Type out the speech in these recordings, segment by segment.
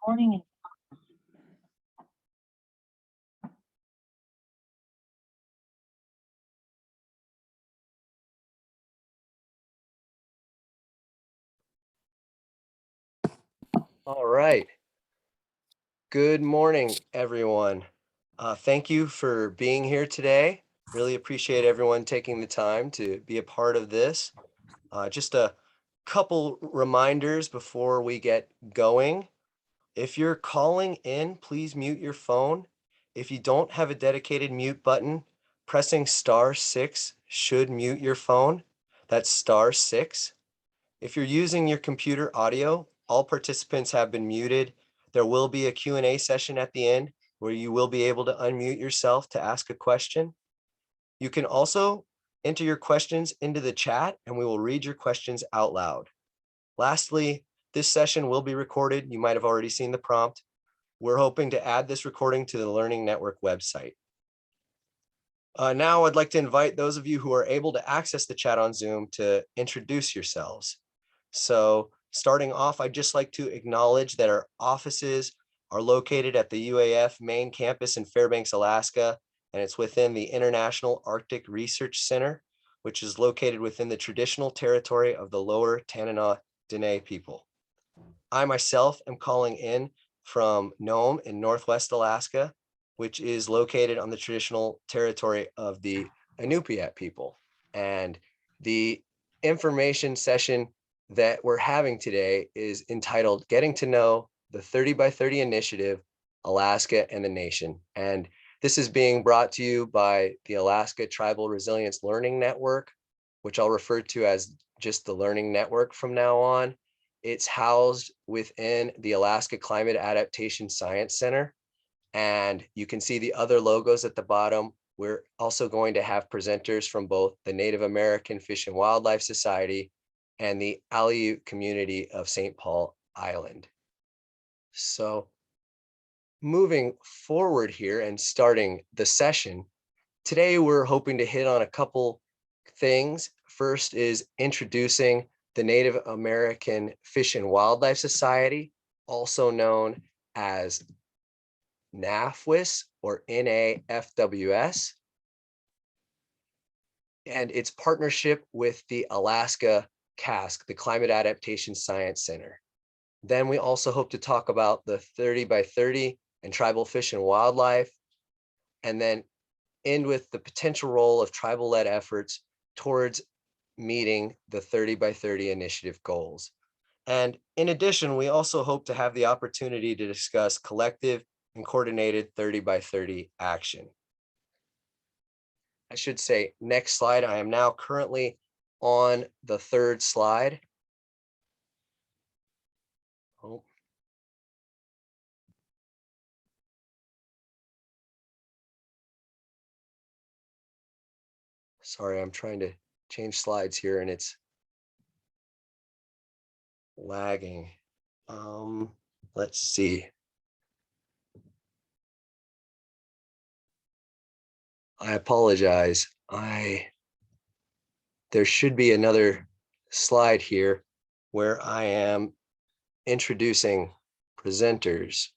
Recording. All right. Good morning, everyone. Thank you for being here today. Really appreciate everyone taking the time to be a part of this. Just a couple reminders before we get going. If you're calling in, please mute your phone. If you don't have a dedicated mute button, pressing *6 should mute your phone. That's *6. If you're using your computer audio, all participants have been muted. There will be a Q&A session at the end where you will be able to unmute yourself to ask a question. You can also enter your questions into the chat and we will read your questions out loud. Lastly, this session will be recorded. You might have already seen the prompt. We're hoping to add this recording to the Learning Network website. Now I'd like to invite those of you who are able to access the chat on Zoom to introduce yourselves. So starting off, I'd just like to acknowledge that our offices are located at the UAF main campus in Fairbanks, Alaska, and it's within the International Arctic Research Center, which is located within the traditional territory of the Lower Tanana Dene people. I myself am calling in from Nome in Northwest Alaska, which is located on the traditional territory of the Inupiat people. And the information session that we're having today is entitled Getting to Know the 30 by 30 Initiative, Alaska and the Nation. And this is being brought to you by the Alaska Tribal Resilience Learning Network, which I'll refer to as just the Learning Network from now on. It's housed within the Alaska Climate Adaptation Science Center. And you can see the other logos at the bottom. We're also going to have presenters from both the Native American Fish and Wildlife Society and the Aleut community of St. Paul Island. So moving forward here and starting the session, today we're hoping to hit on a couple things. First is introducing the Native American Fish and Wildlife Society, also known as NAFWS or NAFWS, and its partnership with the Alaska CASC, the Climate Adaptation Science Center. Then we also hope to talk about the 30 by 30 and tribal fish and wildlife, and then end with the potential role of tribal-led efforts towards meeting the 30 by 30 initiative goals. And in addition, we also hope to have the opportunity to discuss collective and coordinated 30 by 30 action. I should say, next slide. I am now currently on the third slide. Oh. Sorry, I'm trying to change slides here and it's lagging. Let's see. I apologize. There should be another slide here where I am introducing presenters.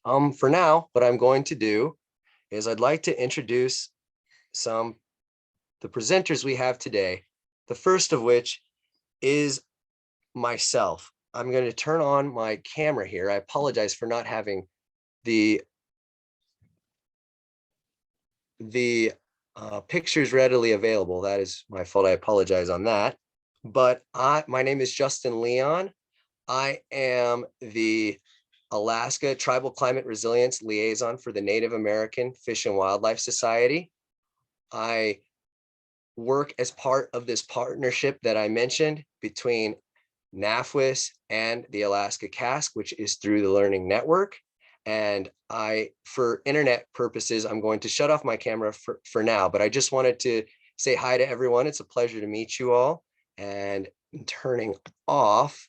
For now, what I'm going to do is I'd like to introduce the presenters we have today. The first of which is myself. I'm going to turn on my camera here. I apologize for not having the pictures readily available. That is my fault. I apologize on that. But my name is Justin Leon. I am the Alaska Tribal Climate Resilience Liaison for the Native American Fish and Wildlife Society. I work as part of this partnership that I mentioned between NAFWS and the Alaska CASC, which is through the Learning Network. And for internet purposes, I'm going to shut off my camera for now, but I just wanted to say hi to everyone. It's a pleasure to meet you all. And turning off.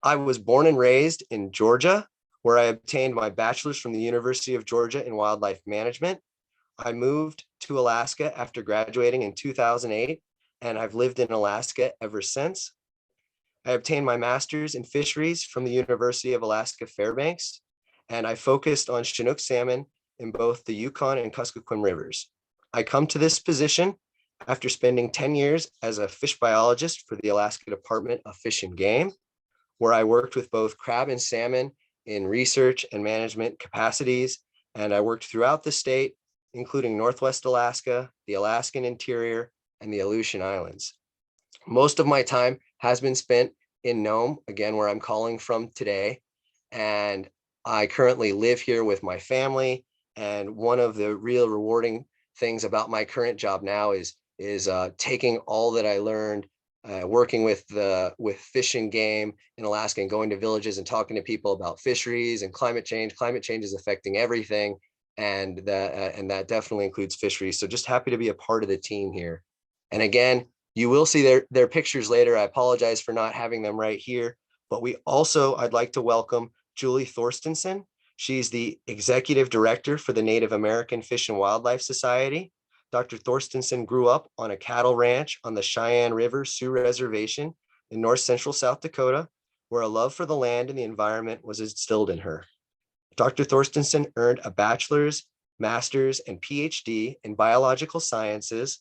I was born and raised in Georgia, where I obtained my bachelor's from the University of Georgia in wildlife management. I moved to Alaska after graduating in 2008 and I've lived in Alaska ever since. I obtained my master's in fisheries from the University of Alaska Fairbanks, and I focused on Chinook salmon in both the Yukon and Kuskokwim rivers. I come to this position after spending 10 years as a fish biologist for the Alaska Department of Fish and Game, where I worked with both crab and salmon in research and management capacities. And I worked throughout the state, including Northwest Alaska, the Alaskan interior, and the Aleutian Islands. Most of my time has been spent in Nome, again, where I'm calling from today. And I currently live here with my family. And one of the real rewarding things about my current job now is taking all that I learned working with fish and game in Alaska and going to villages and talking to people about fisheries and climate change. Climate change is affecting everything, and that definitely includes fisheries. So just happy to be a part of the team here. And again, you will see their pictures later. I apologize for not having them right here, but I'd like to welcome Julie Thorstenson. She's the executive director for the Native American Fish and Wildlife Society. Dr. Thorstenson grew up on a cattle ranch on the Cheyenne River Sioux Reservation in north central South Dakota, where a love for the land and the environment was instilled in her. Dr. Thorstenson earned a bachelor's, master's, and PhD in biological sciences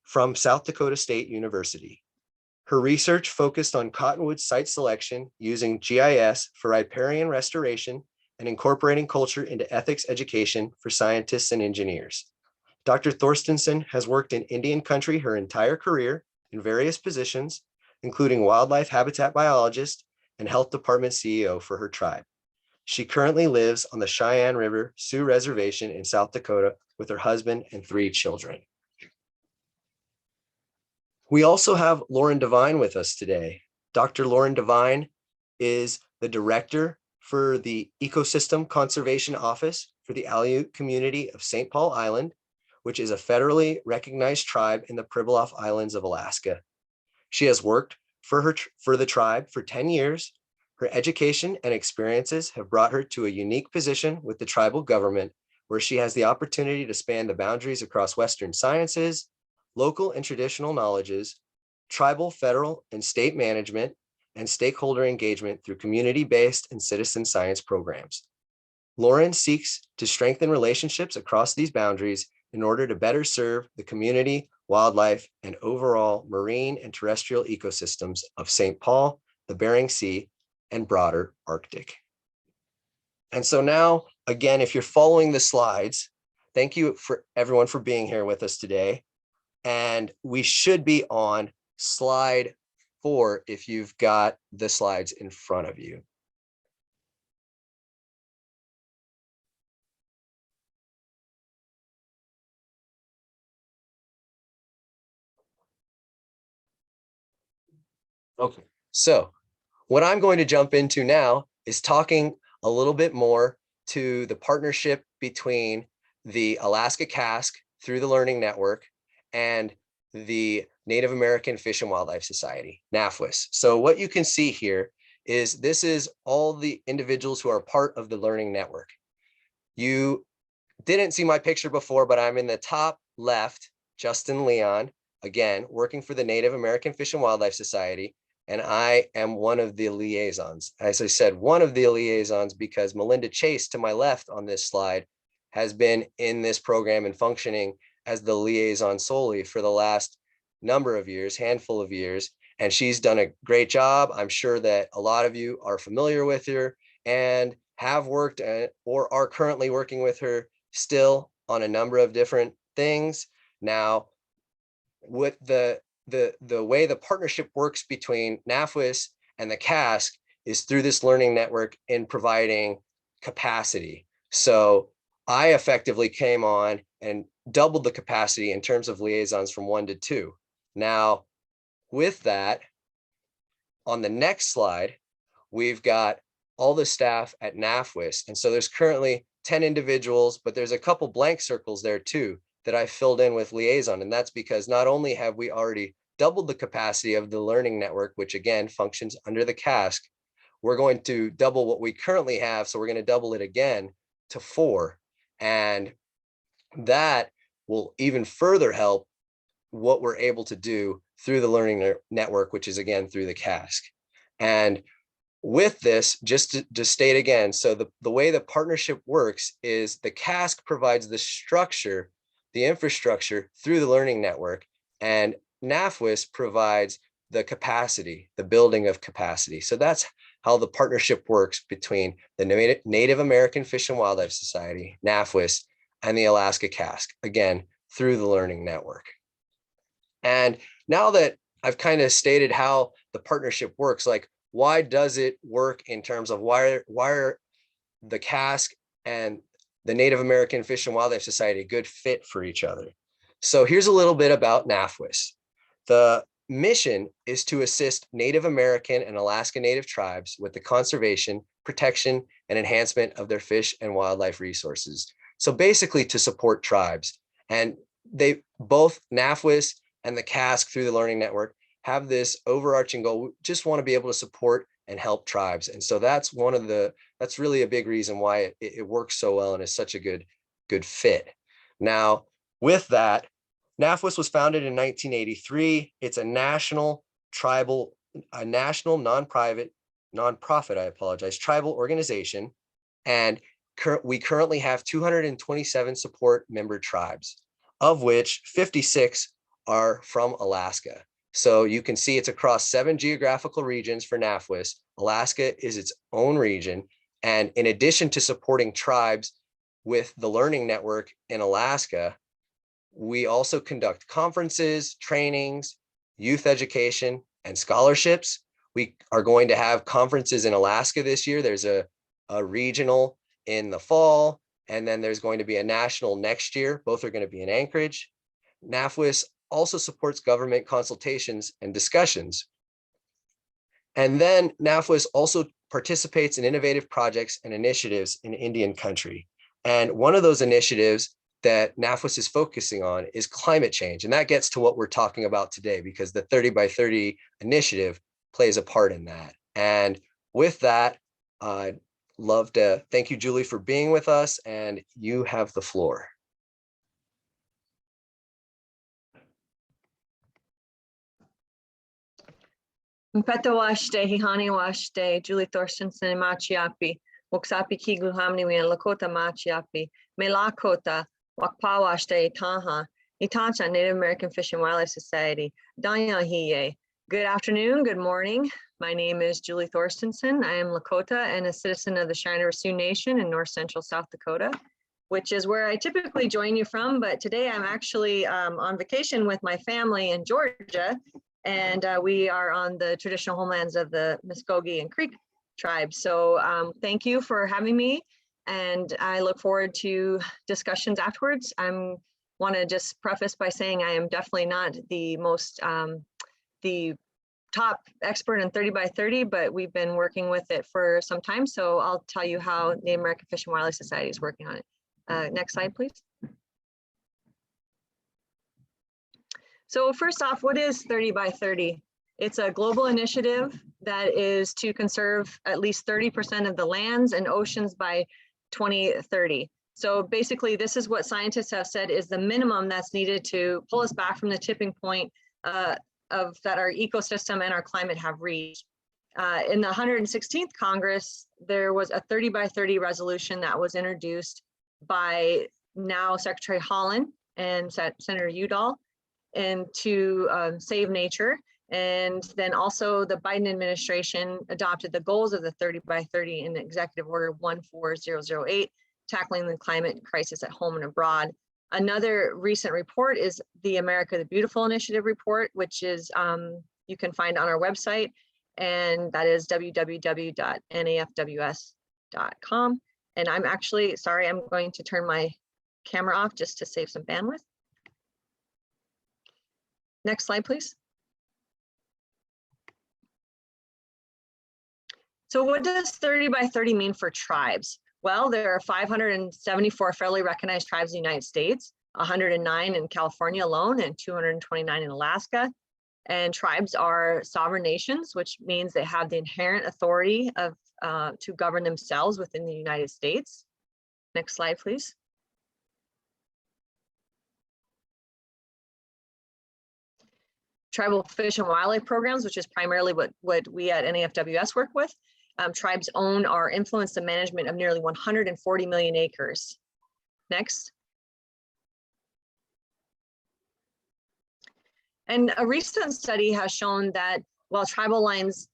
from South Dakota State University. Her research focused on cottonwood site selection using GIS for riparian restoration and incorporating culture into ethics education for scientists and engineers. Dr. Thorstenson has worked in Indian country her entire career in various positions, including wildlife habitat biologist and health department CEO for her tribe. She currently lives on the Cheyenne River Sioux Reservation in South Dakota with her husband and 3 children. We also have Lauren Devine with us today. Dr. Lauren Devine is the director for the Ecosystem Conservation Office for the Aleut community of St. Paul Island, which is a federally recognized tribe in the Pribilof Islands of Alaska. She has worked for the tribe for 10 years. Her education and experiences have brought her to a unique position with the tribal government, where she has the opportunity to span the boundaries across Western sciences, local and traditional knowledges, tribal, federal, and state management, and stakeholder engagement through community-based and citizen science programs. Lauren seeks to strengthen relationships across these boundaries in order to better serve the community, wildlife, and overall marine and terrestrial ecosystems of St. Paul, the Bering Sea, and broader Arctic. And so now, again, if you're following the slides, thank you for everyone for being here with us today. And we should be on slide 4 if you've got the slides in front of you. Okay, so what I'm going to jump into now is talking a little bit more to the partnership between the Alaska CASC through the Learning Network and the Native American Fish and Wildlife Society, NAFWS. So what you can see here is this is all the individuals who are part of the Learning Network. You didn't see my picture before, but I'm in the top left, Justin Leon, again, working for the Native American Fish and Wildlife Society. And I am one of the liaisons. As I said, one of the liaisons because Melinda Chase to my left on this slide has been in this program and functioning as the liaison solely for the last number of years, handful of years. And she's done a great job. I'm sure that a lot of you are familiar with her and have worked or are currently working with her still on a number of different things. Now, with the way the partnership works between NAFWS and the CASC is through this learning network in providing capacity. So I effectively came on and doubled the capacity in terms of liaisons from 1 to 2. Now, with that, on the next slide, we've got all the staff at NAFWS. And so there's currently 10 individuals, but there's a couple blank circles there too that I filled in with liaison. And that's because not only have we already doubled the capacity of the learning network, which again functions under the CASC, we're going to double what we currently have. So we're going to double it again to 4. And that will even further help what we're able to do through the learning network, which is again through the CASC. And with this, just to state again, so the way the partnership works is the CASC provides the structure, the infrastructure through the learning network, and NAFWS provides the capacity, the building of capacity. So that's how the partnership works between the Native American Fish and Wildlife Society, NAFWS, and the Alaska CASC, again, through the learning network. And now that I've kind of stated how the partnership works, like, why does it work in terms of why are the CASC and the Native American Fish and Wildlife Society a good fit for each other? So here's a little bit about NAFWS. The mission is to assist Native American and Alaska Native tribes with the conservation, protection, and enhancement of their fish and wildlife resources. So basically to support tribes. And they both, NAFWS and the CASC through the Learning Network, have this overarching goal. We just want to be able to support and help tribes. And so that's that's really a big reason why it works so well and is such a good fit. Now, with that, NAFWS was founded in 1983. It's a national nonprofit, tribal organization. And we currently have 227 support member tribes, of which 56 are from Alaska. So you can see it's across 7 geographical regions for NAFWS. Alaska is its own region. And in addition to supporting tribes with the Learning Network in Alaska, we also conduct conferences, trainings, youth education, and scholarships. We are going to have conferences in Alaska this year. There's a regional in the fall, and then there's going to be a national next year. Both are going to be in Anchorage. NAFWS also supports government consultations and discussions. And then NAFWS also participates in innovative projects and initiatives in Indian country. And one of those initiatives that NAFWS is focusing on is climate change. And that gets to what we're talking about today, because the 30 by 30 initiative plays a part in that. And with that, I'd love to thank you, Julie, for being with us, and you have the floor. Mpetawashte, Hihani Washte, Julie Thorstenson, Machiapi, Woksapi Kigu Hamni, and Lakota Machiapi, Melakota, Wakpawashte, Taha, Itacha, Native American Fish and Wildlife Society, Danya Hiye. Good afternoon, good morning. My name is Julie Thorstenson. I am Lakota and a citizen of the Shiner Sioux Nation in north central South Dakota, which is where I typically join you from. But today I'm actually on vacation with my family in Georgia. And we are on the traditional homelands of the Muskogee and Creek tribes. So thank you for having me. And I look forward to discussions afterwards. I want to just preface by saying I am definitely not the most, the top expert in 30 by 30, but we've been working with it for some time. So I'll tell you how Native American Fish and Wildlife Society is working on it. Next slide, please. So first off, what is 30 by 30? It's a global initiative that is to conserve at least 30% of the lands and oceans by 2030. So basically, this is what scientists have said is the minimum that's needed to pull us back from the tipping point that our ecosystem and our climate have reached. In the 116th Congress, there was a 30 by 30 resolution that was introduced by now Secretary Holland and Senator Udall, and to save nature. And then also the Biden administration adopted the goals of the 30 by 30 in Executive Order 14008, tackling the climate crisis at home and abroad. Another recent report is the America the Beautiful Initiative report, which is you can find on our website, and that is www.nafws.com. And I'm actually, sorry, I'm going to turn my camera off just to save some bandwidth. Next slide, please. So what does 30 by 30 mean for tribes? Well, there are 574 federally recognized tribes in the United States, 109 in California alone, and 229 in Alaska. And tribes are sovereign nations, which means they have the inherent authority of to govern themselves within the United States. Next slide, please. tribal fish and wildlife programs, which is primarily what we at NAFWS work with. Tribes own or influence the management of nearly 140 million acres. Next. And a recent study has shown that while tribal lands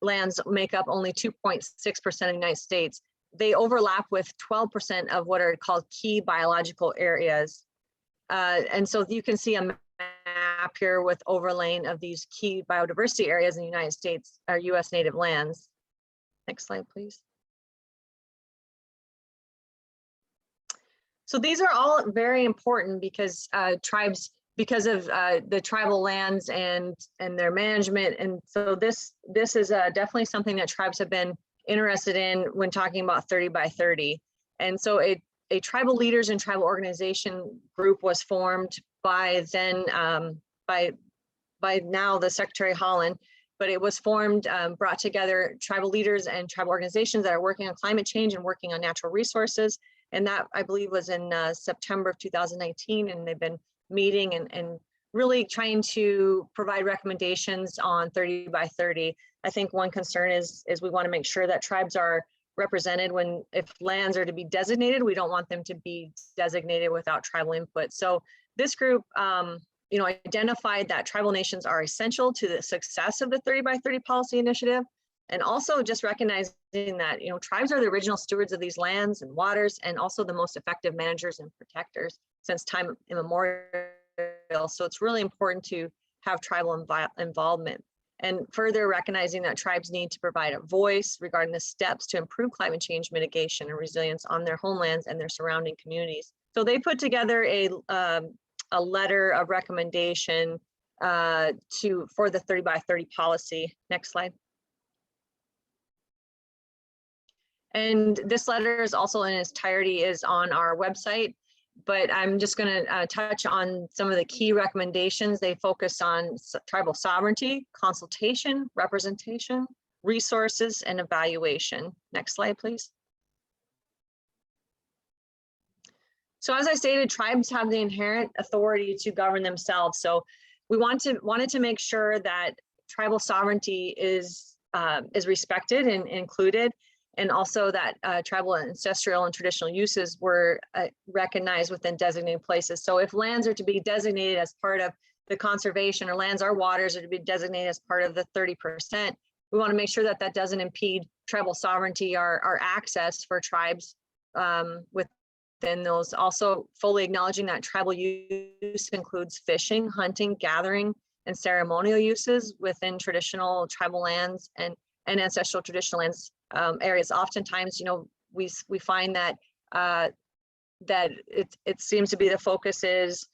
make up only 2.6% of the United States, they overlap with 12% of what are called key biological areas. And so you can see a map here with overlaying of these key biodiversity areas in the United States, or US native lands. Next slide, please. So these are all very important because tribes, because of the tribal lands and their management. And so this is definitely something that tribes have been interested in when talking about 30 by 30. And so a tribal leaders and tribal organization group was formed by then, by now the Secretary Holland, but it was formed, brought together tribal leaders and tribal organizations that are working on climate change and working on natural resources. And that, I believe, was in September of 2019, and they've been meeting and really trying to provide recommendations on 30 by 30. I think one concern is we want to make sure that tribes are represented if lands are to be designated. We don't want them to be designated without tribal input. So this group identified that tribal nations are essential to the success of the 30 by 30 policy initiative, and also just recognizing that tribes are the original stewards of these lands and waters, and also the most effective managers and protectors since time immemorial. So it's really important to have tribal involvement, and further recognizing that tribes need to provide a voice regarding the steps to improve climate change mitigation and resilience on their homelands and their surrounding communities. So they put together a letter of recommendation for the 30 by 30 policy. Next slide. And this letter is also in its entirety is on our website, but I'm just going to touch on some of the key recommendations. They focus on tribal sovereignty, consultation, representation, resources, and evaluation. Next slide, please. So as I stated, tribes have the inherent authority to govern themselves. So we wanted to make sure that tribal sovereignty is respected and included, and also that tribal ancestral and traditional uses were recognized within designated places. So if lands are to be designated as part of the conservation, or lands or waters are to be designated as part of the 30%, we want to make sure that that doesn't impede tribal sovereignty or access for tribes within those. Also fully acknowledging that tribal use includes fishing, hunting, gathering, and ceremonial uses within traditional tribal lands and ancestral traditional lands areas. Oftentimes, we find that that it seems to be the focus is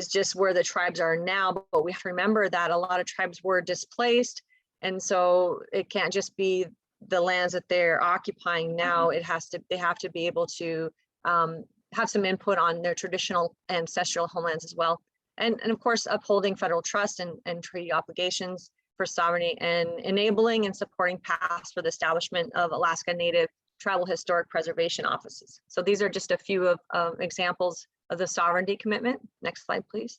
just where the tribes are now, but we have to remember that a lot of tribes were displaced, and so it can't just be the lands that they're occupying now. They have to be able to have some input on their traditional ancestral homelands as well, and of course upholding federal trust and treaty obligations for sovereignty, and enabling and supporting paths for the establishment of Alaska Native Tribal Historic Preservation Offices. So these are just a few of examples of the sovereignty commitment. Next slide, please.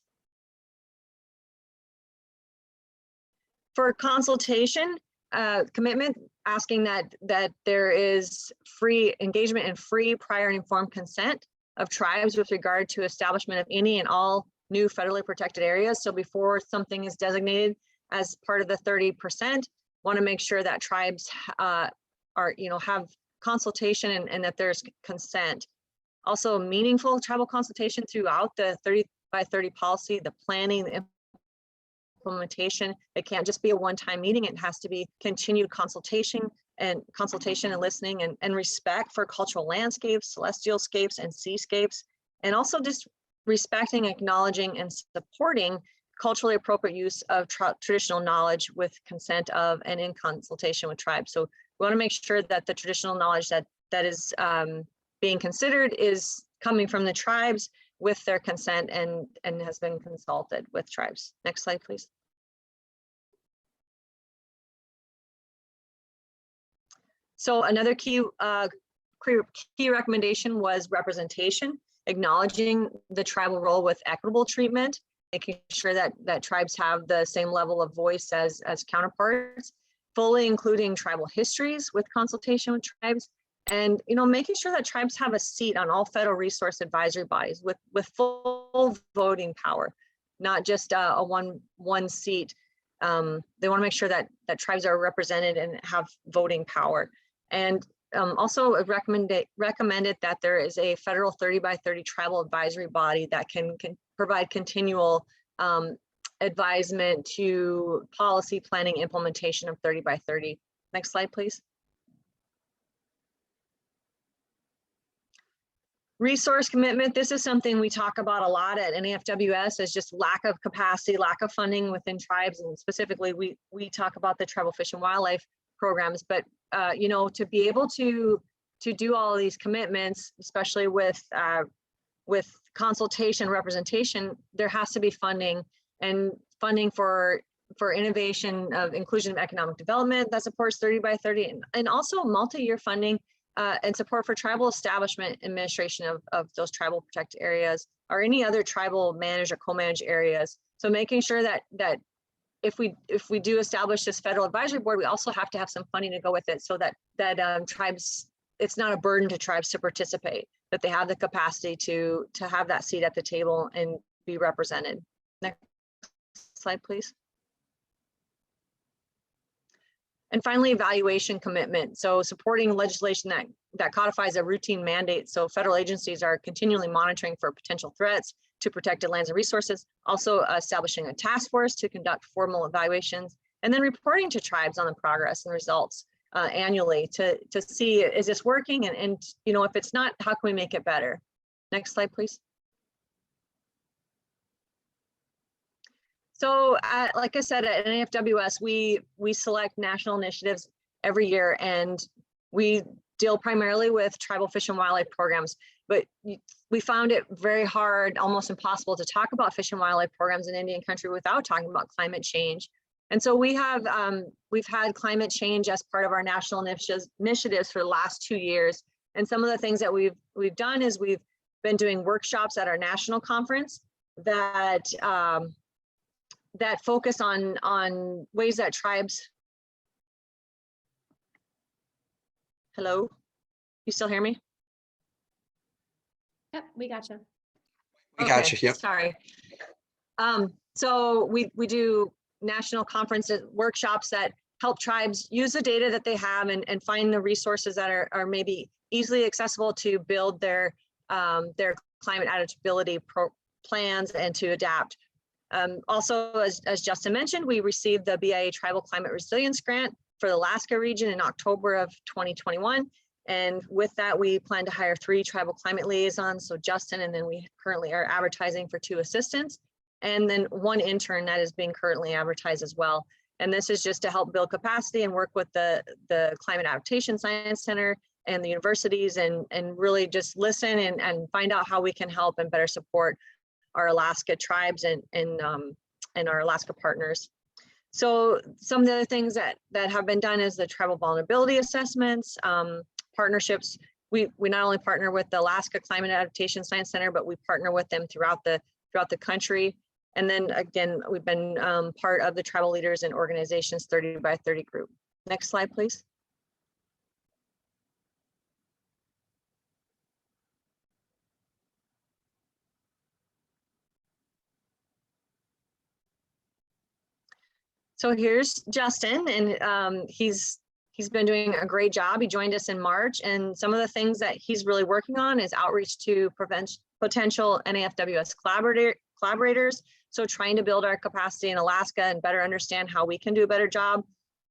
For consultation commitment, asking that there is free engagement and free, prior and informed consent of tribes with regard to establishment of any and all new federally protected areas. So before something is designated as part of the 30%, want to make sure that tribes have consultation and that there's consent. Also meaningful tribal consultation throughout the 30 by 30 policy, the planning, the implementation. It can't just be a one-time meeting. It has to be continued consultation and listening and respect for cultural landscapes, celestial scapes, and seascapes, and also just respecting, acknowledging, and supporting culturally appropriate use of traditional knowledge with consent of and in consultation with tribes. So we want to make sure that the traditional knowledge that is being considered is coming from the tribes with their consent and has been consulted with tribes. Next slide, please. So another key recommendation was representation, acknowledging the tribal role with equitable treatment making sure that tribes have the same level of voice as counterparts, fully including tribal histories with consultation with tribes, and making sure that tribes have a seat on all federal resource advisory bodies with full voting power, not just a one seat. They want to make sure that tribes are represented and have voting power. And also recommended that there is a federal 30x30 tribal advisory body that can provide continual advisement to policy planning implementation of 30x30. Next slide, please. Resource commitment. This is something we talk about a lot at NAFWS, is just lack of capacity, lack of funding within tribes, and specifically we talk about the tribal fish and wildlife programs. But to be able to do all of these commitments, especially with consultation representation, there has to be funding, and funding for innovation of inclusion of economic development that supports 30x30, and also multi-year funding and support for tribal establishment administration of those tribal protected areas, or any other tribal managed or co-managed areas. So making sure that if we do establish this federal advisory board, we also have to have some funding to go with it, so that tribes, it's not a burden to tribes to participate, that they have the capacity to have that seat at the table and be represented. Next slide, please. And finally, evaluation commitment. So supporting legislation that codifies a routine mandate, so federal agencies are continually monitoring for potential threats to protected lands and resources, also establishing a task force to conduct formal evaluations, and then reporting to tribes on the progress and results annually to see, is this working, and if it's not, how can we make it better? Next slide, please. So like I said, at NAFWS, we select national initiatives every year, and we deal primarily with tribal fish and wildlife programs, but we found it very hard, almost impossible, to talk about fish and wildlife programs in Indian country without talking about climate change. And so we've had climate change as part of our national initiatives for the last 2 years. And some of the things that we've done is we've been doing workshops at our national conference that focus on ways that tribes. Hello, you still hear me? Yep, we gotcha. We got you. Yep. Sorry. So we do national conferences, workshops that help tribes use the data that they have and find the resources that are maybe easily accessible to build their climate adaptability plans and to adapt. Also, as Justin mentioned, we received the BIA Tribal Climate Resilience Grant for the Alaska region in October of 2021. And with that, we plan to hire 3 tribal climate liaisons, so Justin, and then we currently are advertising for 2 assistants, and then 1 intern that is being currently advertised as well. And this is just to help build capacity and work with the Climate Adaptation Science Center and the universities, and really just listen and find out how we can help and better support our Alaska tribes and our Alaska partners. So some of the things that have been done is the tribal vulnerability assessments, partnerships. We not only partner with the Alaska Climate Adaptation Science Center, but we partner with them throughout the country. And then again, we've been part of the Tribal Leaders and Organizations 30x30 group. Next slide, please. So here's Justin, and he's been doing a great job. He joined us in March, and some of the things that he's really working on is outreach to potential NAFWS collaborators. So trying to build our capacity in Alaska and better understand how we can do a better job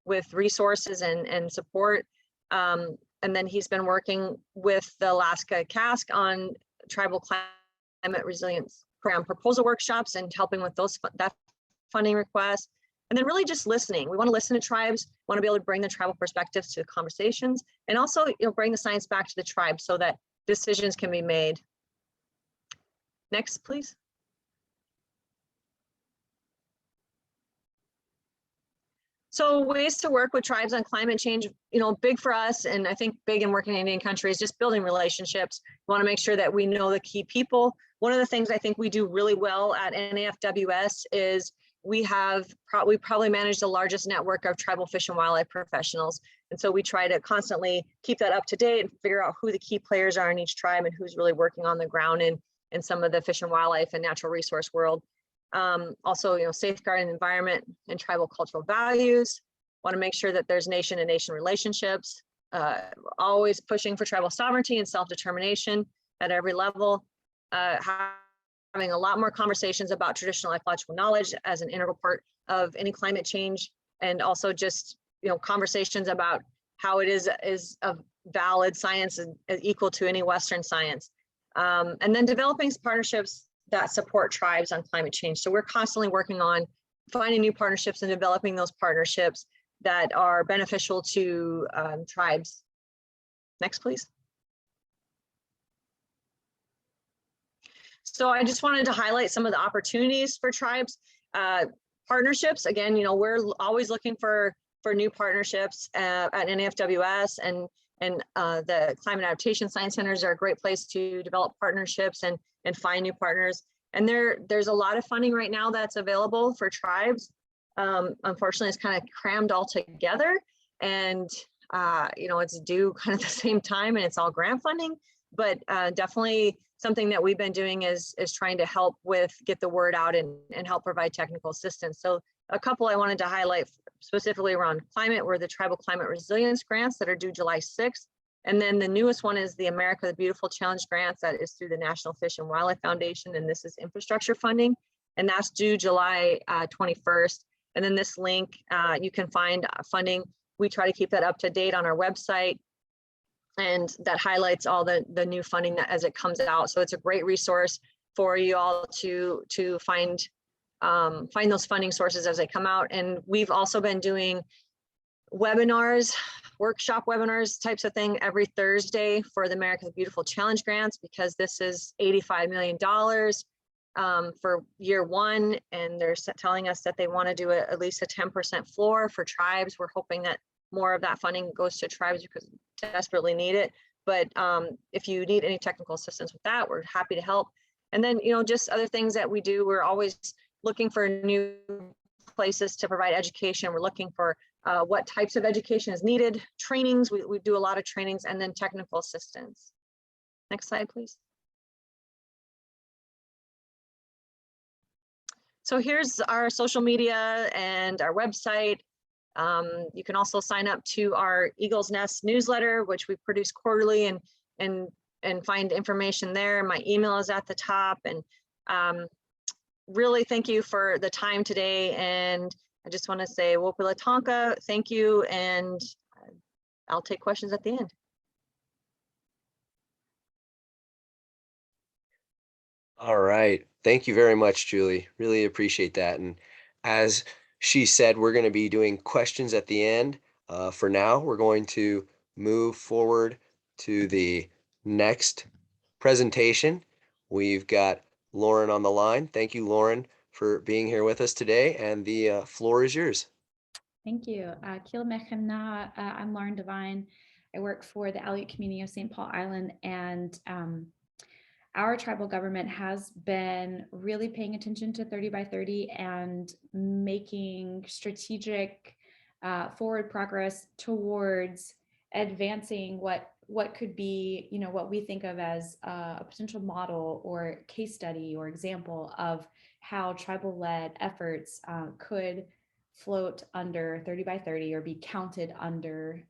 with resources and support. And then he's been working with the Alaska CASC on tribal climate resilience program proposal workshops and helping with that funding request. And then really just listening. We want to listen to tribes, want to be able to bring the tribal perspectives to conversations, and also bring the science back to the tribe so that decisions can be made. Next, please. So ways to work with tribes on climate change, big for us, and I think big in working in Indian country, is just building relationships. We want to make sure that we know the key people. One of the things I think we do really well at NAFWS is we probably manage the largest network of tribal fish and wildlife professionals. And so we try to constantly keep that up to date and figure out who the key players are in each tribe and who's really working on the ground in some of the fish and wildlife and natural resource world. Also, safeguarding the environment and tribal cultural values. Want to make sure that there's nation-to-nation relationships, always pushing for tribal sovereignty and self-determination at every level. Having a lot more conversations about traditional ecological knowledge as an integral part of any climate change, and also just conversations about how it is a valid science and equal to any Western science. And then developing partnerships that support tribes on climate change. So we're constantly working on finding new partnerships and developing those partnerships that are beneficial to tribes. Next, please. So I just wanted to highlight some of the opportunities for tribes. Partnerships, again, we're always looking for new partnerships at NAFWS, and the Climate Adaptation Science Centers are a great place to develop partnerships and find new partners. And there's a lot of funding right now that's available for tribes. Unfortunately, it's kind of crammed all together, and it's due kind of the same time, and it's all grant funding. But definitely something that we've been doing is trying to help get the word out and help provide technical assistance. So a couple I wanted to highlight specifically around climate were the Tribal Climate Resilience Grants that are due July 6th. And then the newest one is the America the Beautiful Challenge Grants that is through the National Fish and Wildlife Foundation, and this is infrastructure funding, and that's due July 21st. And then this link, you can find funding. We try to keep that up to date on our website, and that highlights all the new funding that as it comes out. So it's a great resource for you all to find those funding sources as they come out. And we've also been doing webinars, workshop webinars types of thing every Thursday for the America the Beautiful Challenge Grants, because this is $85 million for year one, and they're telling us that they want to do at least a 10% floor for tribes. We're hoping that more of that funding goes to tribes because we desperately need it. But if you need any technical assistance with that, we're happy to help. And then, just other things that we do, we're always looking for new places to provide education. We're looking for what types of education is needed, trainings, we do a lot of trainings, and then technical assistance. Next slide, please. So here's our social media and our website. You can also sign up to our Eagle's Nest newsletter, which we produce quarterly, and find information there. My email is at the top, and really thank you for the time today. And I just want to say Wopila Tonka, thank you, and I'll take questions at the end. All right. Thank you very much, Julie. Really appreciate that. And as she said, we're going to be doing questions at the end. For now, we're going to move forward to the next presentation. We've got Lauren on the line. Thank you, Lauren, for being here with us today, and the floor is yours. Thank you. Kil Mechemna, I'm Lauren Devine. I work for the Aleut community of St. Paul Island, and our tribal government has been really paying attention to 30 by 30 and making strategic forward progress towards advancing what could be, what we think of as a potential model or case study or example of how tribal-led efforts could float under 30 by 30 or be counted under,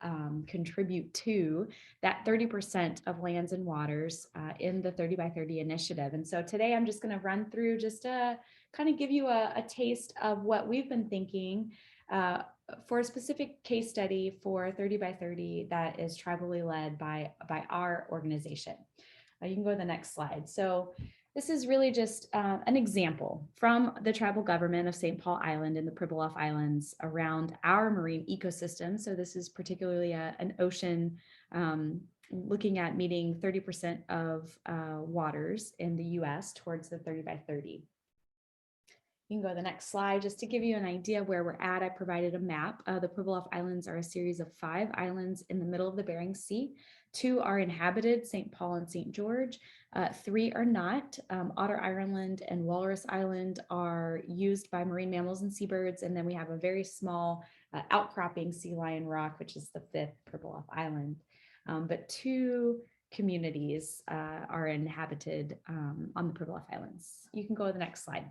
contribute to that 30% of lands and waters in the 30 by 30 initiative. And so today I'm just going to run through just to kind of give you a taste of what we've been thinking for a specific case study for 30 by 30 that is tribally led by our organization. You can go to the next slide. So this is really just an example from the tribal government of St. Paul Island and the Pribilof Islands around our marine ecosystem. So this is particularly an ocean looking at meeting 30% of waters in the US towards the 30 by 30. You can go to the next slide just to give you an idea of where we're at. I provided a map. The Pribilof Islands are a series of 5 islands in the middle of the Bering Sea. 2 are inhabited, St. Paul and St. George. 3 are not. Otter Island and Walrus Island are used by marine mammals and seabirds. And then we have a very small outcropping sea lion rock, which is the 5th Pribilof Island. But 2 communities are inhabited on the Pribilof Islands. You can go to the next slide.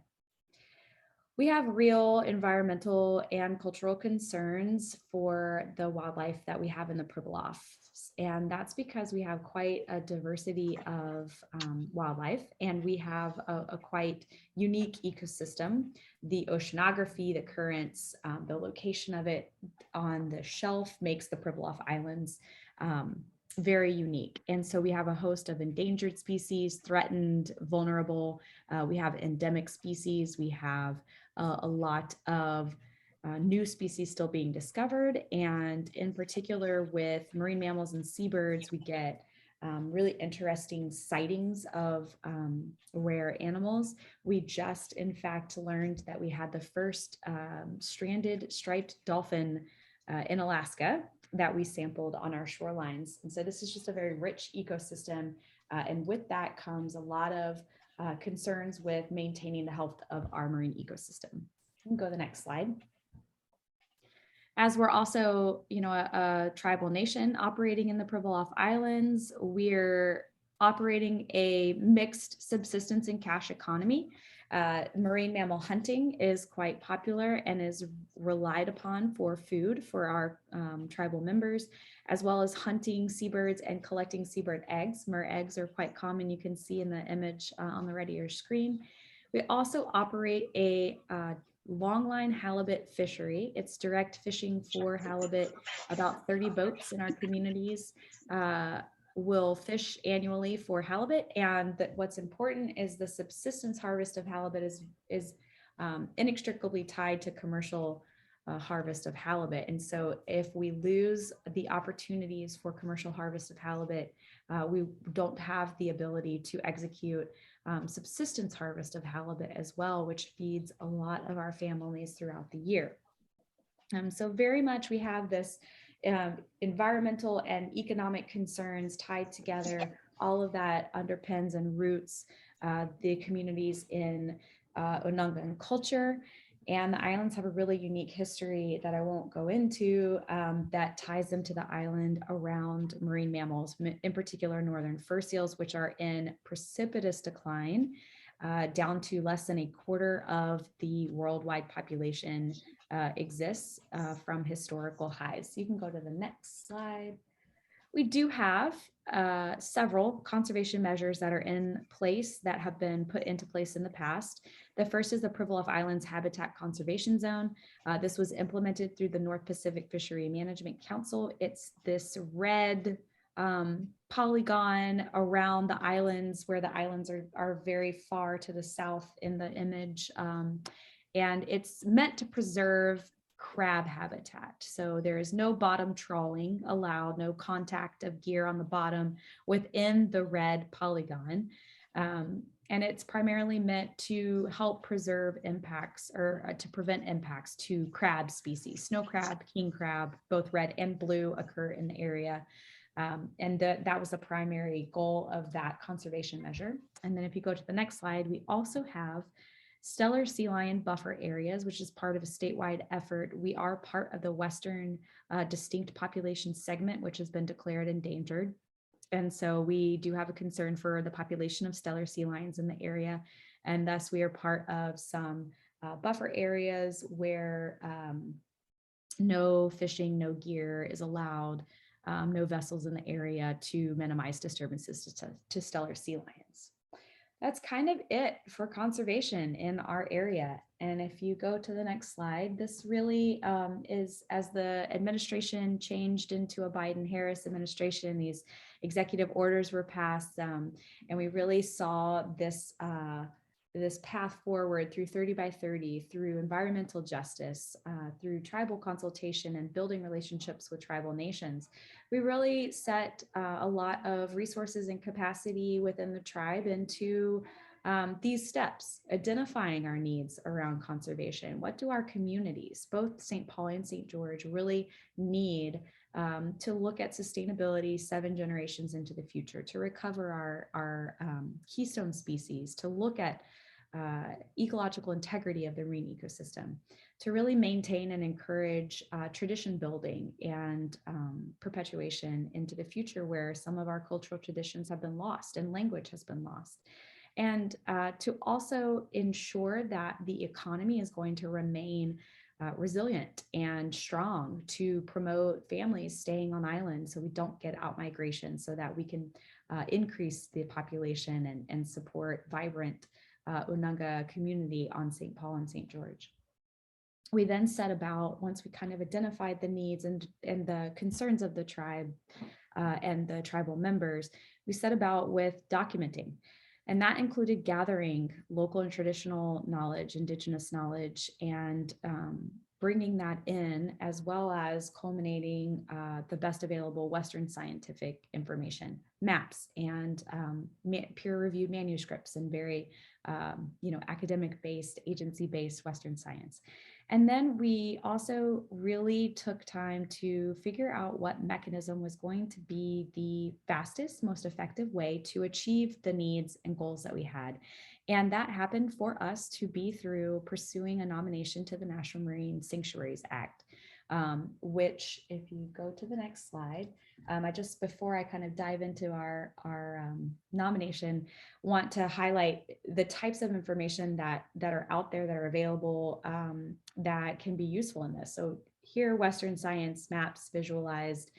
We have real environmental and cultural concerns for the wildlife that we have in the Pribilofs. And that's because we have quite a diversity of wildlife, and we have a quite unique ecosystem. The oceanography, the currents, the location of it on the shelf makes the Pribilof Islands very unique. And so we have a host of endangered species, threatened, vulnerable. We have endemic species. We have a lot of new species still being discovered. And in particular with marine mammals and seabirds, we get really interesting sightings of rare animals. We just, in fact, learned that we had the first stranded striped dolphin in Alaska that we sampled on our shorelines. And so this is just a very rich ecosystem. And with that comes a lot of concerns with maintaining the health of our marine ecosystem. You can go to the next slide. As we're also, a tribal nation operating in the Pribilof Islands, we're operating a mixed subsistence and cash economy. Marine mammal hunting is quite popular and is relied upon for food for our tribal members, as well as hunting seabirds and collecting seabird eggs. Mer eggs are quite common. You can see in the image on the right of your screen. We also operate a longline halibut fishery. It's direct fishing for halibut. About 30 boats in our communities will fish annually for halibut. And what's important is the subsistence harvest of halibut is inextricably tied to commercial harvest of halibut. And so if we lose the opportunities for commercial harvest of halibut, we don't have the ability to execute subsistence harvest of halibut as well, which feeds a lot of our families throughout the year. So very much we have this environmental and economic concerns tied together. All of that underpins and roots the communities in Onongan culture. And the islands have a really unique history that I won't go into that ties them to the island around marine mammals, in particular northern fur seals, which are in precipitous decline down to less than a quarter of the worldwide population exists from historical highs. So you can go to the next slide. We do have several conservation measures that are in place that have been put into place in the past. The first is the Pribilof Islands Habitat Conservation Zone. This was implemented through the North Pacific Fishery Management Council. It's this red polygon around the islands, where the islands are very far to the south in the image. And it's meant to preserve crab habitat. So there is no bottom trawling allowed, no contact of gear on the bottom within the red polygon. And it's primarily meant to help preserve impacts or to prevent impacts to crab species. Snow crab, king crab, both red and blue occur in the area. And that was the primary goal of that conservation measure. And then if you go to the next slide, we also have Steller sea lion buffer areas, which is part of a statewide effort. We are part of the Western distinct population segment, which has been declared endangered. And so we do have a concern for the population of Steller sea lions in the area. And thus we are part of some buffer areas where no fishing, no gear is allowed, no vessels in the area to minimize disturbances to Steller sea lions. That's kind of it for conservation in our area. And if you go to the next slide, this really is, as the administration changed into a Biden-Harris administration, these executive orders were passed, and we really saw this this path forward through 30 by 30, through environmental justice, through tribal consultation and building relationships with tribal nations. We really set a lot of resources and capacity within the tribe into these steps, identifying our needs around conservation. What do our communities, both St. Paul and St. George, really need to look at sustainability 7 generations into the future, to recover our keystone species, to look at ecological integrity of the marine ecosystem, to really maintain and encourage tradition building and perpetuation into the future, where some of our cultural traditions have been lost and language has been lost. And to also ensure that the economy is going to remain resilient and strong, to promote families staying on island so we don't get out migration, so that we can increase the population and support vibrant Unanga community on St. Paul and St. George. We then set about, once we kind of identified the needs and the concerns of the tribe and the tribal members, we set about with documenting. And that included gathering local and traditional knowledge, indigenous knowledge, and bringing that in, as well as culminating the best available Western scientific information, maps, and peer-reviewed manuscripts, and very academic-based, agency-based Western science. And then we also really took time to figure out what mechanism was going to be the fastest, most effective way to achieve the needs and goals that we had. And that happened for us to be through pursuing a nomination to the National Marine Sanctuaries Act, which, if you go to the next slide, I just, before I kind of dive into our nomination, want to highlight the types of information that are out there, that are available, that can be useful in this. So here, Western science maps visualized.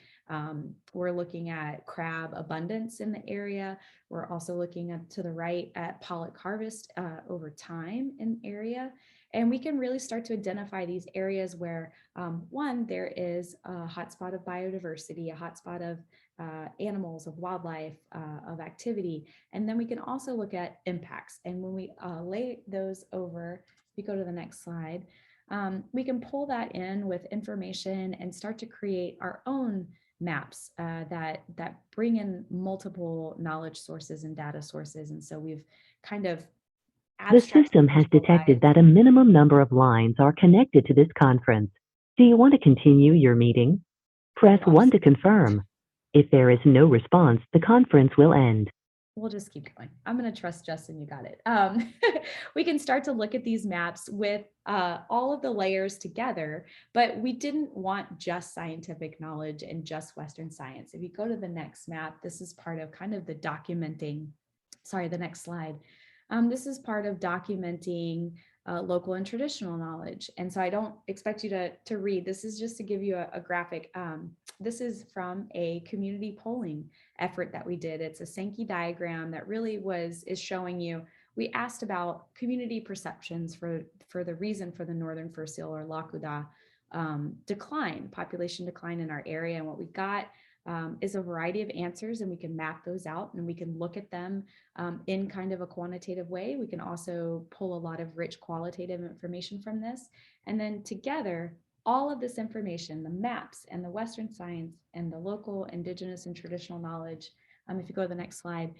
We're looking at crab abundance in the area. We're also looking at, to the right, at pollock harvest over time in the area. And we can really start to identify these areas where, one, there is a hotspot of biodiversity, a hotspot of animals, of wildlife, of activity. And then we can also look at impacts. And when we lay those over, if you go to the next slide, we can pull that in with information and start to create our own maps that bring in multiple knowledge sources and data sources. And so we've kind of The system has detected that a minimum number of lines are connected to this conference. Do you want to continue your meeting? Press 1 to confirm. If there is no response, the conference will end. We'll just keep going. I'm going to trust Justin, you got it. We can start to look at these maps with all of the layers together, but we didn't want just scientific knowledge and just Western science. If you go to the next map, this is part of kind of the documenting, sorry, the next slide. This is part of documenting local and traditional knowledge. And so I don't expect you to read. This is just to give you a graphic. This is from a community polling effort that we did. It's a Sankey diagram that really is showing you, we asked about community perceptions for the reason for the northern fur seal, or Lakuda, population decline in our area. And what we got is a variety of answers, and we can map those out and we can look at them in kind of a quantitative way. We can also pull a lot of rich qualitative information from this. And then together, all of this information, the maps and the Western science and the local, indigenous, and traditional knowledge, if you go to the next slide,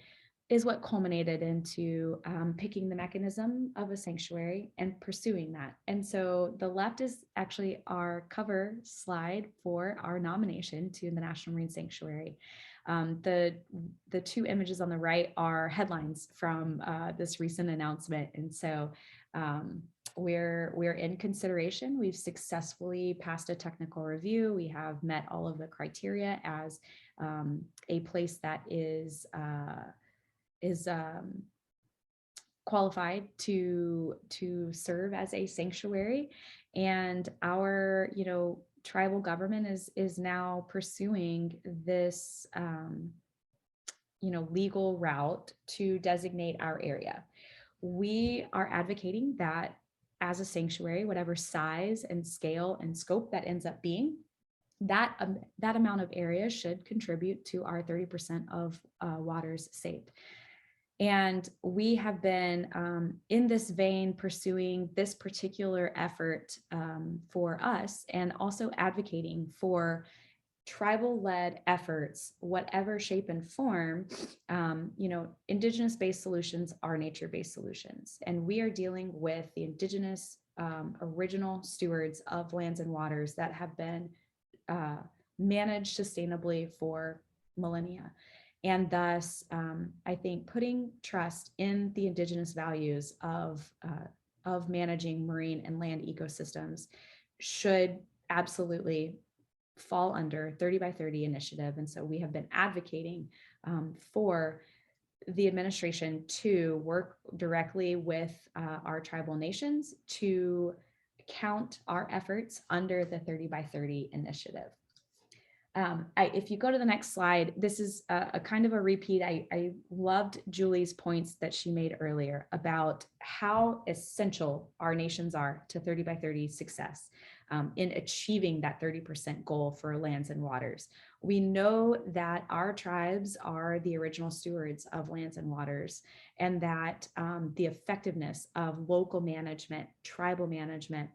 is what culminated into picking the mechanism of a sanctuary and pursuing that. And so the left is actually our cover slide for our nomination to the National Marine Sanctuary. The two images on the right are headlines from this recent announcement. And so we're in consideration. We've successfully passed a technical review. We have met all of the criteria as a place that is qualified to serve as a sanctuary, and our tribal government is now pursuing this legal route to designate our area. We are advocating that as a sanctuary, whatever size and scale and scope that ends up being, that amount of area should contribute to our 30% of waters saved. And we have been in this vein pursuing this particular effort for us, and also advocating for tribal-led efforts, whatever shape and form, Indigenous-based solutions are nature-based solutions. And we are dealing with the Indigenous original stewards of lands and waters that have been managed sustainably for millennia. And thus, I think putting trust in the Indigenous values of managing marine and land ecosystems should absolutely fall under 30 by 30 initiative. And so we have been advocating for the administration to work directly with our tribal nations to count our efforts under the 30 by 30 initiative. If you go to the next slide, this is a kind of a repeat. I loved Julie's points that she made earlier about how essential our nations are to 30 by 30 success in achieving that 30% goal for lands and waters. We know that our tribes are the original stewards of lands and waters, and that the effectiveness of local management, tribal management,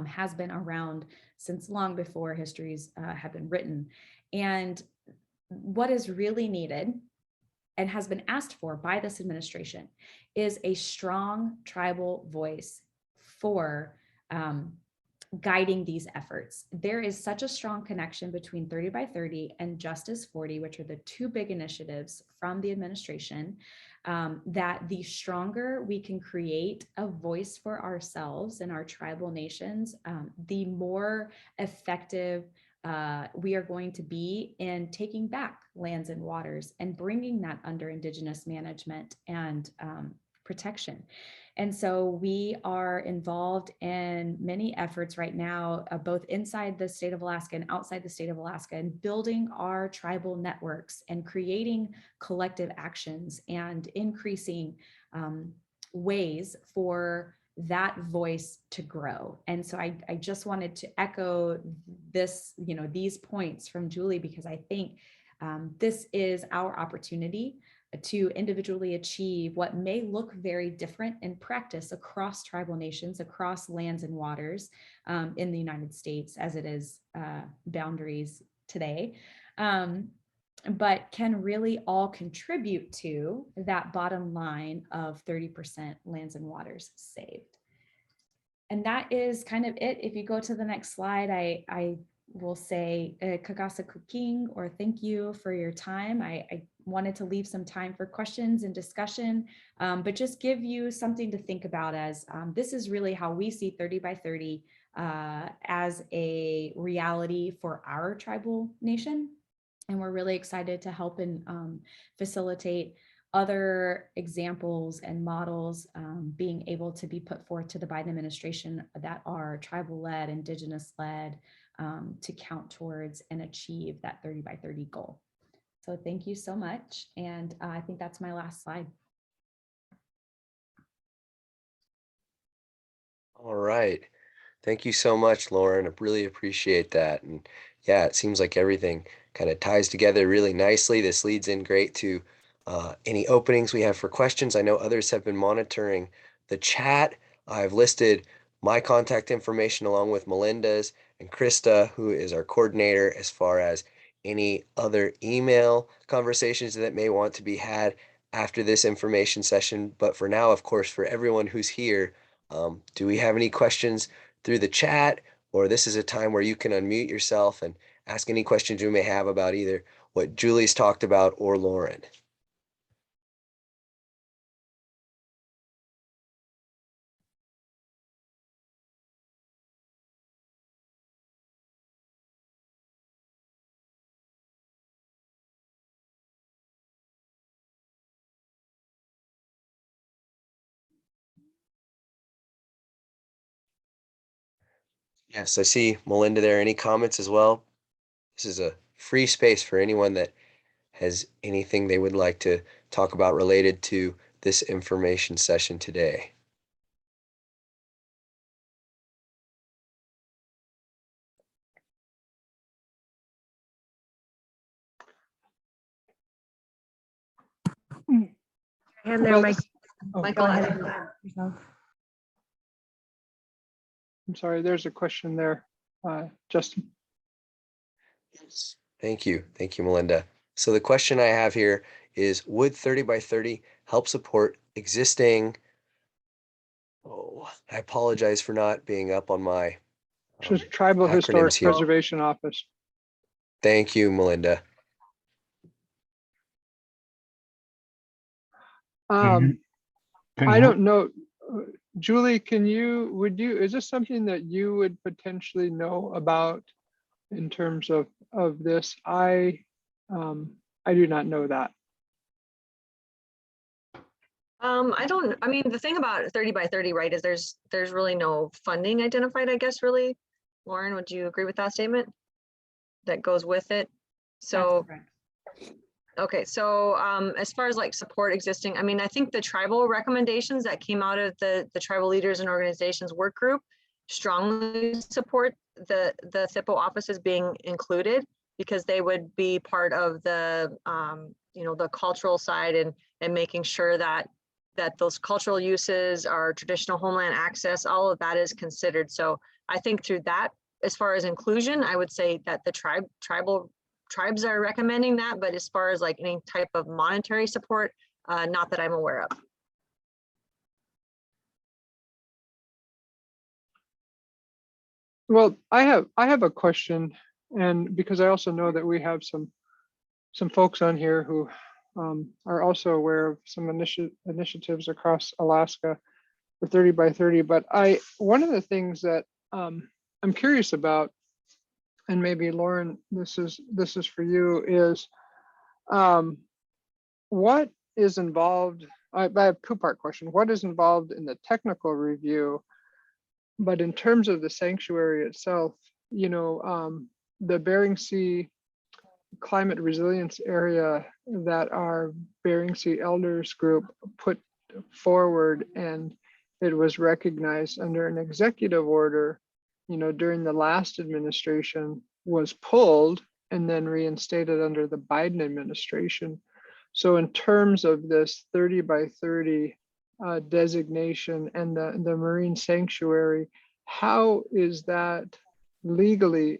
has been around since long before histories have been written. And what is really needed and has been asked for by this administration is a strong tribal voice for guiding these efforts. There is such a strong connection between 30 by 30 and Justice 40, which are the two big initiatives from the administration, that the stronger we can create a voice for ourselves and our tribal nations, the more effective we are going to be in taking back lands and waters and bringing that under Indigenous management and protection. And so we are involved in many efforts right now, both inside the state of Alaska and outside the state of Alaska, and building our tribal networks and creating collective actions and increasing ways for that voice to grow. And so I just wanted to echo this, these points from Julie, because I think this is our opportunity to individually achieve what may look very different in practice across tribal nations, across lands and waters in the United States as it is boundaries today, but can really all contribute to that bottom line of 30% lands and waters saved. And that is kind of it. If you go to the next slide, I will say Kagasa Kuking, or thank you for your time. I wanted to leave some time for questions and discussion, but just give you something to think about, as this is really how we see 30 by 30 as a reality for our tribal nation. And we're really excited to help and facilitate other examples and models being able to be put forth to the Biden administration that are tribal-led, Indigenous-led, to count towards and achieve that 30 by 30 goal. So thank you so much. And I think that's my last slide. All right. Thank you so much, Lauren. I really appreciate that. And yeah, it seems like everything kind of ties together really nicely. This leads in great to any openings we have for questions. I know others have been monitoring the chat. I've listed my contact information along with Melinda's and Krista, who is our coordinator, as far as any other email conversations that may want to be had after this information session. But for now, of course, for everyone who's here, do we have any questions through the chat? Or this is a time where you can unmute yourself and ask any questions you may have about either what Julie's talked about or Lauren. Yes, I see Melinda there. Any comments as well? This is a free space for anyone that has anything they would like to talk about related to this information session today. And there, Mike. Oh, Michael, go ahead. ahead. I'm sorry, there's a question there, Justin. Yes. Thank you. Thank you, Melinda. So the question I have here is, would 30 by 30 help support existing? Oh, I apologize for not being up on my Just Tribal Historic acronyms here. Preservation Office. Thank you, Melinda. I don't know. Julie, is this something that you would potentially know about in terms of this? I do not know that. I mean, the thing about 30 by 30, right, is there's really no funding identified, I guess, really. Lauren, would you agree with that statement? That goes with it? So, okay, so as far as like support existing, I mean, I think the tribal recommendations that came out of the tribal leaders and organizations work group strongly support the THPO offices being included, because they would be part of the you know, the cultural side and making sure that those cultural uses, our traditional homeland access, all of that is considered. So I think through that, as far as inclusion, I would say that the tribes are recommending that, but as far as like any type of monetary support, not that I'm aware of. Well, I have a question, and because I also know that we have some folks on here who are also aware of some initiatives across Alaska for 30 by 30. But one of the things that I'm curious about, and maybe Lauren, this is for you, is what is involved? I have a two-part question. What is involved in the technical review? But in terms of the sanctuary itself, you know, the Bering Sea climate resilience area that our Bering Sea Elders group put forward, and it was recognized under an executive order, you know, during the last administration, was pulled and then reinstated under the Biden administration. So in terms of this 30 by 30 designation and the marine sanctuary, how is that legally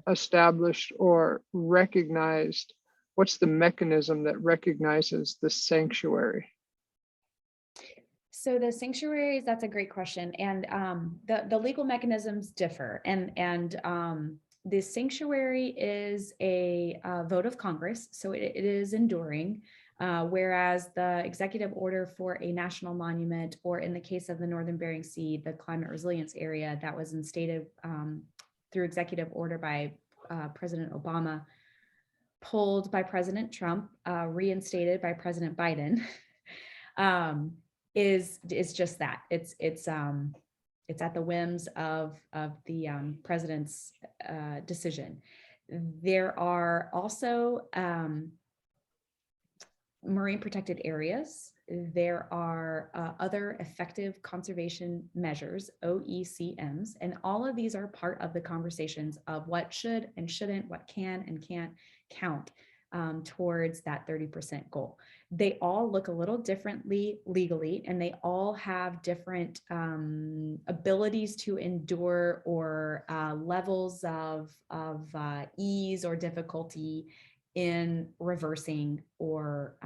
established or recognized? What's the mechanism that recognizes the sanctuary? So the sanctuaries, that's a great question. And the legal mechanisms differ. And the sanctuary is a vote of Congress, so it is enduring. Whereas the executive order for a national monument, or in the case of the Northern Bering Sea, the climate resilience area, that was instated through executive order by President Obama, pulled by President Trump, reinstated by President Biden, is just that. It's at the whims of the president's decision. There are also marine protected areas. There are other effective conservation measures, OECMs, and all of these are part of the conversations of what should and shouldn't, what can and can't count towards that 30% goal. They all look a little differently legally, and they all have different abilities to endure, or levels of ease or difficulty in reversing or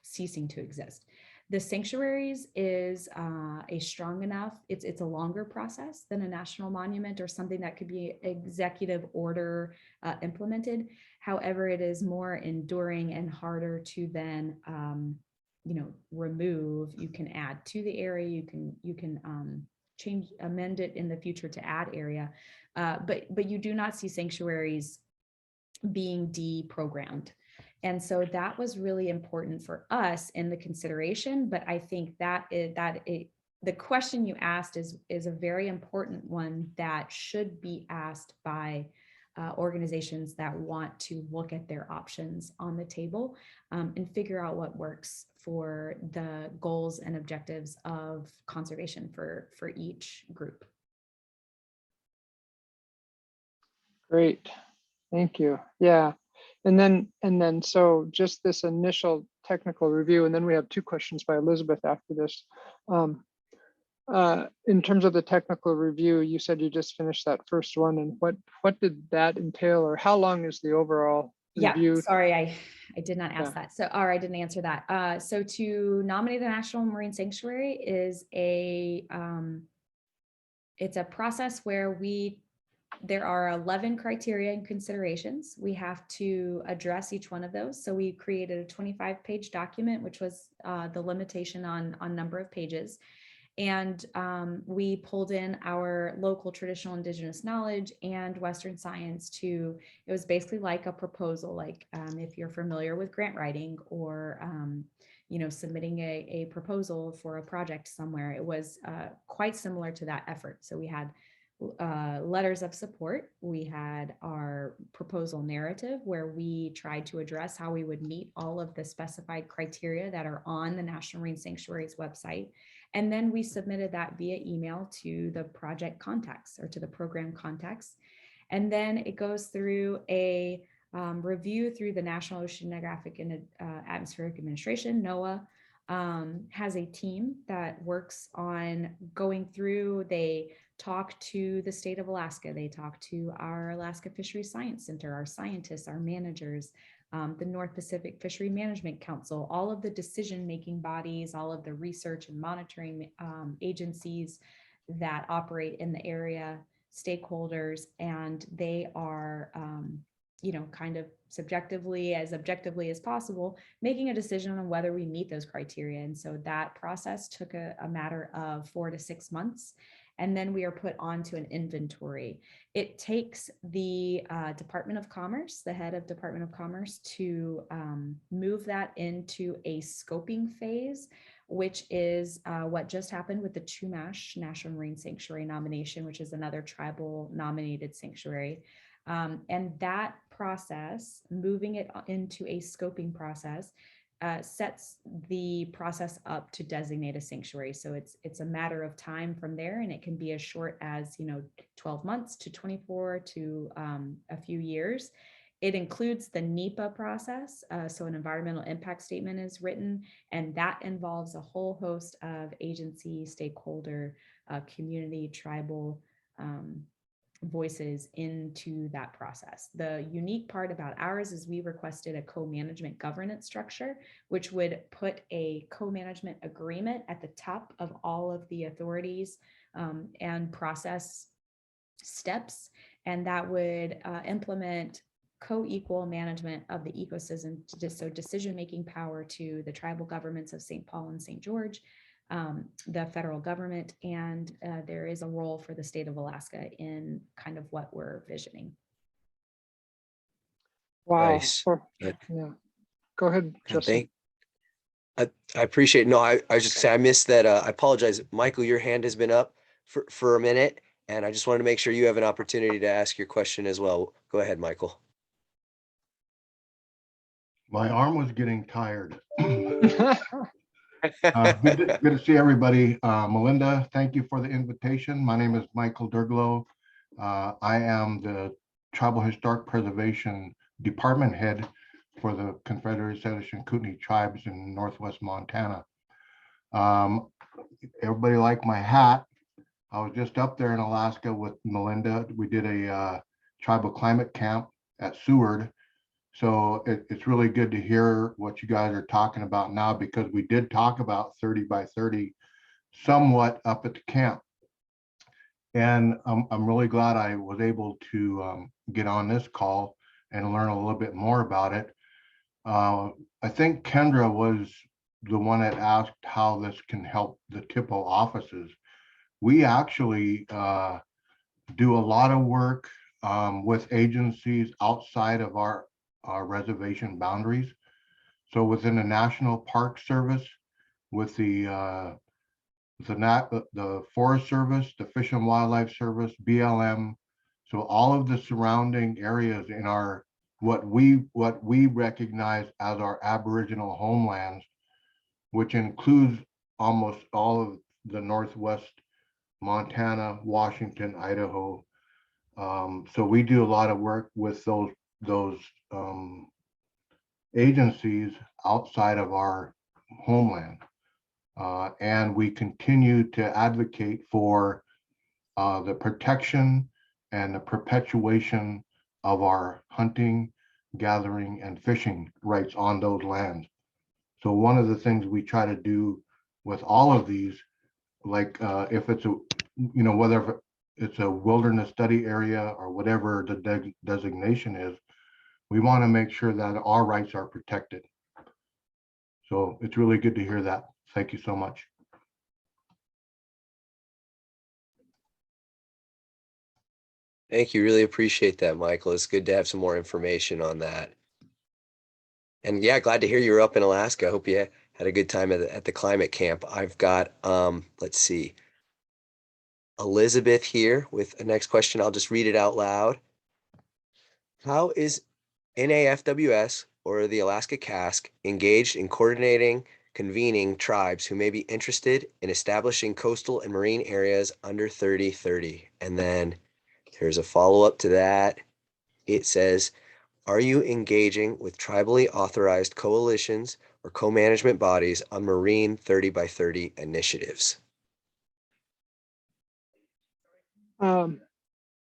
ceasing to exist. The sanctuaries is a strong enough, it's a longer process than a national monument or something that could be executive order implemented. However, it is more enduring and harder to then remove. You can add to the area, you can amend it in the future to add area, but you do not see sanctuaries being deprogrammed. And so that was really important for us in the consideration. But I think the question you asked is a very important one that should be asked by organizations that want to look at their options on the table and figure out what works for the goals and objectives of conservation for each group. Great, thank you. Yeah, and then so just this initial technical review, and then we have two questions by Elizabeth after this. in terms of the technical review, you said you just finished that first one, and what did that entail, or how long is the overall Yeah, review? sorry, I did not ask Yeah. that. So, or I didn't answer that. So to nominate the National Marine Sanctuary is it's a process where there are 11 criteria and considerations. We have to address each one of those. So we created a 25-page document, which was the limitation on number of pages. And we pulled in our local traditional indigenous knowledge and Western science it was basically like a proposal, like if you're familiar with grant writing or, submitting a proposal for a project somewhere, it was quite similar to that effort. So we had letters of support. We had our proposal narrative where we tried to address how we would meet all of the specified criteria that are on the National Marine Sanctuary's website. And then we submitted that via email to the project contacts or to the program contacts. And then it goes through a review through the National Oceanographic and Atmospheric Administration, NOAA, has a team that works on going through. They talk to the state of Alaska. They talk to our Alaska Fisheries Science Center, our scientists, our managers, the North Pacific Fishery Management Council, all of the decision-making bodies, all of the research and monitoring agencies that operate in the area, stakeholders, and they are, kind of objectively as possible, making a decision on whether we meet those criteria. And so that process took a matter of 4 to 6 months. And then we are put onto an inventory. It takes the Department of Commerce, the head of Department of Commerce, to move that into a scoping phase, which is what just happened with the Chumash National Marine Sanctuary nomination, which is another tribal nominated sanctuary. And that process, moving it into a scoping process, sets the process up to designate a sanctuary. So it's a matter of time from there, and it can be as short as 12 months to 24 to a few years. It includes the NEPA process, so an environmental impact statement is written, and that involves a whole host of agency, stakeholder, community, tribal voices into that process. The unique part about ours is we requested a co-management governance structure, which would put a co-management agreement at the top of all of the authorities and process steps, and that would implement co-equal management of the ecosystem, so decision-making power to the tribal governments of St. Paul and St. George, the federal government, and there is a role for the state of Alaska in kind of what we're visioning. Wow. Nice. Yeah. Go ahead, Justin. I appreciate. No, I was just saying I missed that. I apologize, Michael. Your hand has been up for a minute, and I just wanted to make sure you have an opportunity to ask your question as well. Go ahead, Michael. My arm was getting tired. Good to see everybody. Melinda, thank you for the invitation. My name is Michael Derglo. I am the Tribal Historic Preservation Department Head for the Confederated Salish Kootenai Tribes in Northwest Montana. Everybody liked my hat. I was just up there in Alaska with Melinda. We did a tribal climate camp at Seward. So it's really good to hear what you guys are talking about now, because we did talk about 30 by 30 somewhat up at the camp. And I'm really glad I was able to get on this call and learn a little bit more about it. I think Kendra was the one that asked how this can help the TIPO offices. We actually do a lot of work with agencies outside of our reservation boundaries. So within the National Park Service, with the Forest Service, the Fish and Wildlife Service, BLM. So all of the surrounding areas in our what we recognize as our Aboriginal homelands, which includes almost all of the Northwest Montana, Washington, Idaho. So we do a lot of work with those agencies outside of our homeland. And we continue to advocate for the protection and the perpetuation of our hunting, gathering, and fishing rights on those lands. So one of the things we try to do with all of these, like if it's a, whether it's a wilderness study area or whatever the designation is, we want to make sure that our rights are protected. So it's really good to hear that. Thank you so much. Thank you. Really appreciate that, Michael. It's good to have some more information on that. And yeah, glad to hear you were up in Alaska. I hope you had a good time at the climate camp. I've got, let's see, Elizabeth here with the next question. I'll just read it out loud. How is NAFWS or the Alaska CASC engaged in coordinating, convening tribes who may be interested in establishing coastal and marine areas under 3030? And then here's a follow-up to that. It says, are you engaging with tribally authorized coalitions or co-management bodies on marine 30 by 30 initiatives?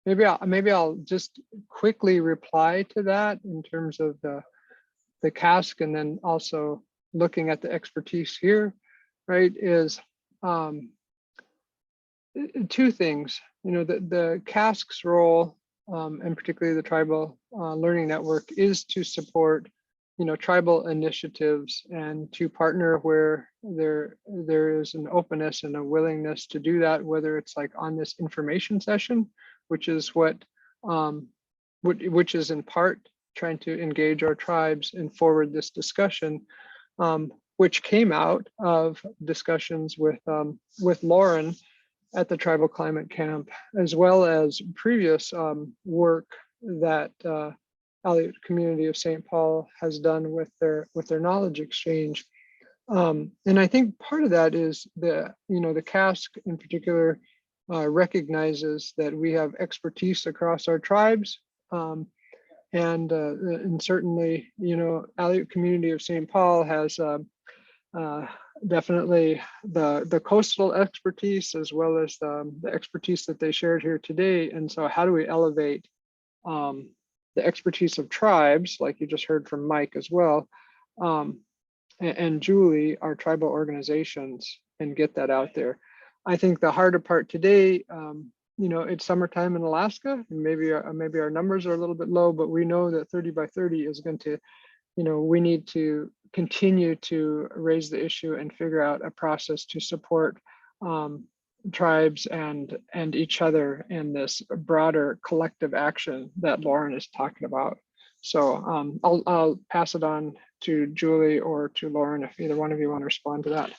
Maybe I'll just quickly reply to that in terms of the CASC, and then also looking at the expertise here, right, is two things. The CASC's role, and particularly the Tribal Learning Network, is to support tribal initiatives and to partner where there is an openness and a willingness to do that, whether it's like on this information session, which is which is in part trying to engage our tribes and forward this discussion, which came out of discussions with Lauren at the Tribal Climate Camp, as well as previous work that Aleut community of St. Paul has done with their knowledge exchange. And I think part of that is the CASC in particular recognizes that we have expertise across our tribes. And certainly, Aleut community of St. Paul has definitely the coastal expertise, as well as the expertise that they shared here today. And so how do we elevate the expertise of tribes, like you just heard from Mike as well, and Julie, our tribal organizations, and get that out there. I think the harder part today, it's summertime in Alaska, and maybe our numbers are a little bit low, but we know that 30 by 30 is going to, we need to continue to raise the issue and figure out a process to support tribes and each other in this broader collective action that Lauren is talking about. So I'll pass it on to Julie or to Lauren if either one of you want to respond to that.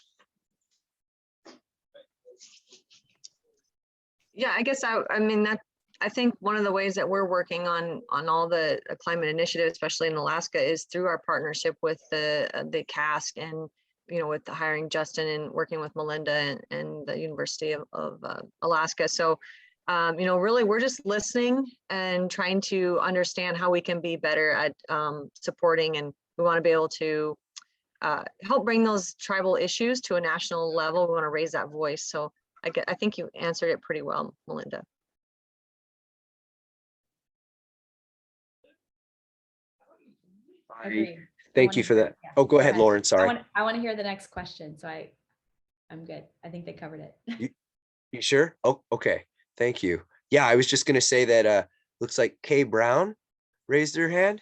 Yeah, I guess I think one of the ways that we're working on all the climate initiatives, especially in Alaska, is through our partnership with the CASC and with the hiring Justin and working with Melinda and the University of Alaska. So really we're just listening and trying to understand how we can be better at supporting, and we want to be able to help bring those tribal issues to a national level. We want to raise that voice. So I think you answered it pretty well, Melinda. Thank you for that. Yeah. Oh, go ahead, Lauren. Sorry. I want to hear the next question. So I'm good. I think they covered it. You sure? Oh, okay. Thank you. Yeah, I was just going to say that looks like Kay Brown raised her hand.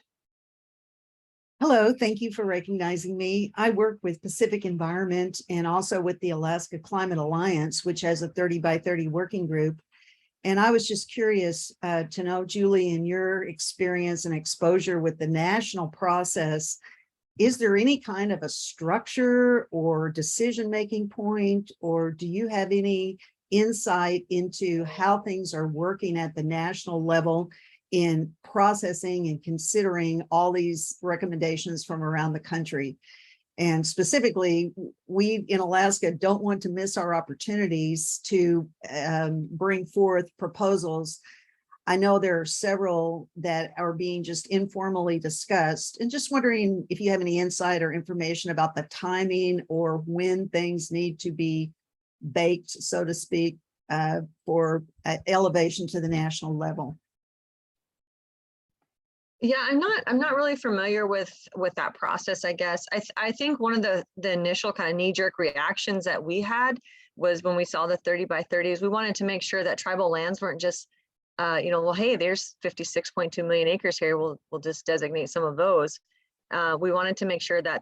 Hello, thank you for recognizing me. I work with Pacific Environment and also with the Alaska Climate Alliance, which has a 30 by 30 working group. And I was just curious to know, Julie, in your experience and exposure with the national process, is there any kind of a structure or decision-making point, or do you have any insight into how things are working at the national level in processing and considering all these recommendations from around the country? And specifically, we in Alaska don't want to miss our opportunities to bring forth proposals I know there are several that are being just informally discussed, and just wondering if you have any insight or information about the timing or when things need to be baked, so to speak, for elevation to the national level. Yeah, I'm not really familiar with that process, I guess. I think one of the initial kind of knee-jerk reactions that we had was when we saw the 30 by 30s, we wanted to make sure that tribal lands weren't just well, hey, there's 56.2 million acres here. We'll just designate some of those. We wanted to make sure that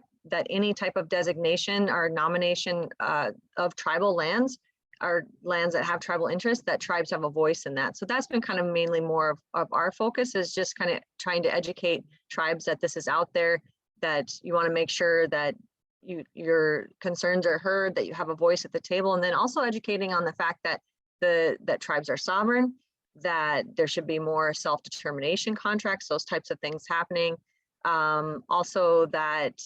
any type of designation or nomination of tribal lands are lands that have tribal interests, that tribes have a voice in that. So that's been kind of mainly more of our focus, is just kind of trying to educate tribes that this is out there, that you want to make sure that your concerns are heard, that you have a voice at the table, and then also educating on the fact that that tribes are sovereign, that there should be more self-determination contracts, those types of things happening. Also that,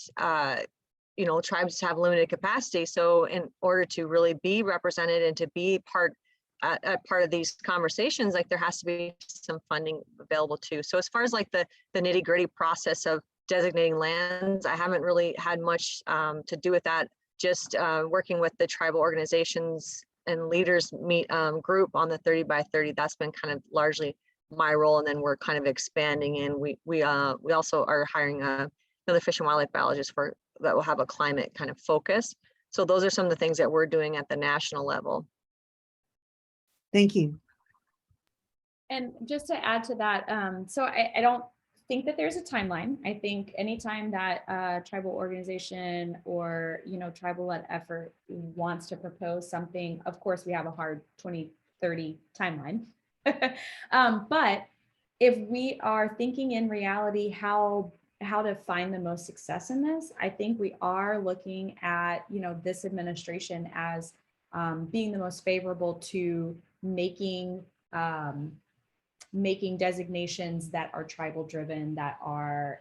tribes have limited capacity. So in order to really be represented and to be part of these conversations, like there has to be some funding available too. So as far as like the nitty gritty process of designating lands, I haven't really had much to do with that. Just working with the tribal organizations and leaders group on the 30 by 30, that's been kind of largely my role. And then we're kind of expanding, and we also are hiring another fish and wildlife biologist that will have a climate kind of focus. So those are some of the things that we're doing at the national level. Thank you. And just to add to that, so I don't think that there's a timeline. I think anytime that a tribal organization or, tribal-led effort wants to propose something, of course, we have a hard 2030 timeline. But if we are thinking in reality how to find the most success in this, I think we are looking at, this administration as being the most favorable to making designations that are tribal driven, that are,